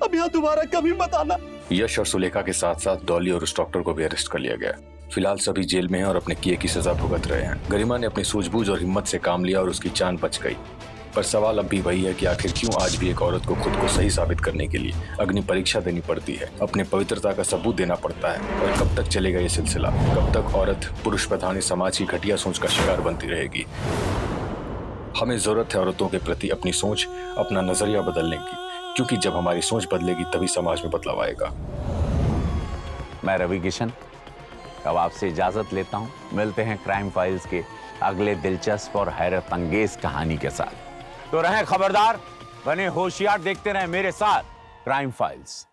अब यहाँ दोबारा कभी मत आना। यश और सुलेखा के साथ साथ डॉली और उस डॉक्टर को भी अरेस्ट कर लिया गया। फिलहाल सभी जेल में हैं और अपने किए की सजा भुगत रहे हैं। गरिमा ने अपनी सूझबूझ और हिम्मत से काम लिया और उसकी जान बच गई। पर सवाल अब भी वही है कि आखिर क्यों आज भी एक औरत को खुद को सही साबित करने के लिए अग्नि परीक्षा देनी पड़ती है, अपने पवित्रता का सबूत देना पड़ता है। और कब तक चलेगा ये सिलसिला? कब तक औरत पुरुष प्रधान समाज की घटिया सोच का शिकार बनती रहेगी? हमें जरूरत है औरतों के प्रति अपनी सोच, अपना नजरिया बदलने की, क्योंकि जब हमारी सोच बदलेगी तभी समाज में बदलाव आएगा। मैं रवि किशन अब आपसे इजाजत लेता हूं। मिलते हैं क्राइम फाइल्स के अगले दिलचस्प और हैरत अंगेज कहानी के साथ। तो रहें खबरदार, बने होशियार, देखते रहें मेरे साथ क्राइम फाइल्स।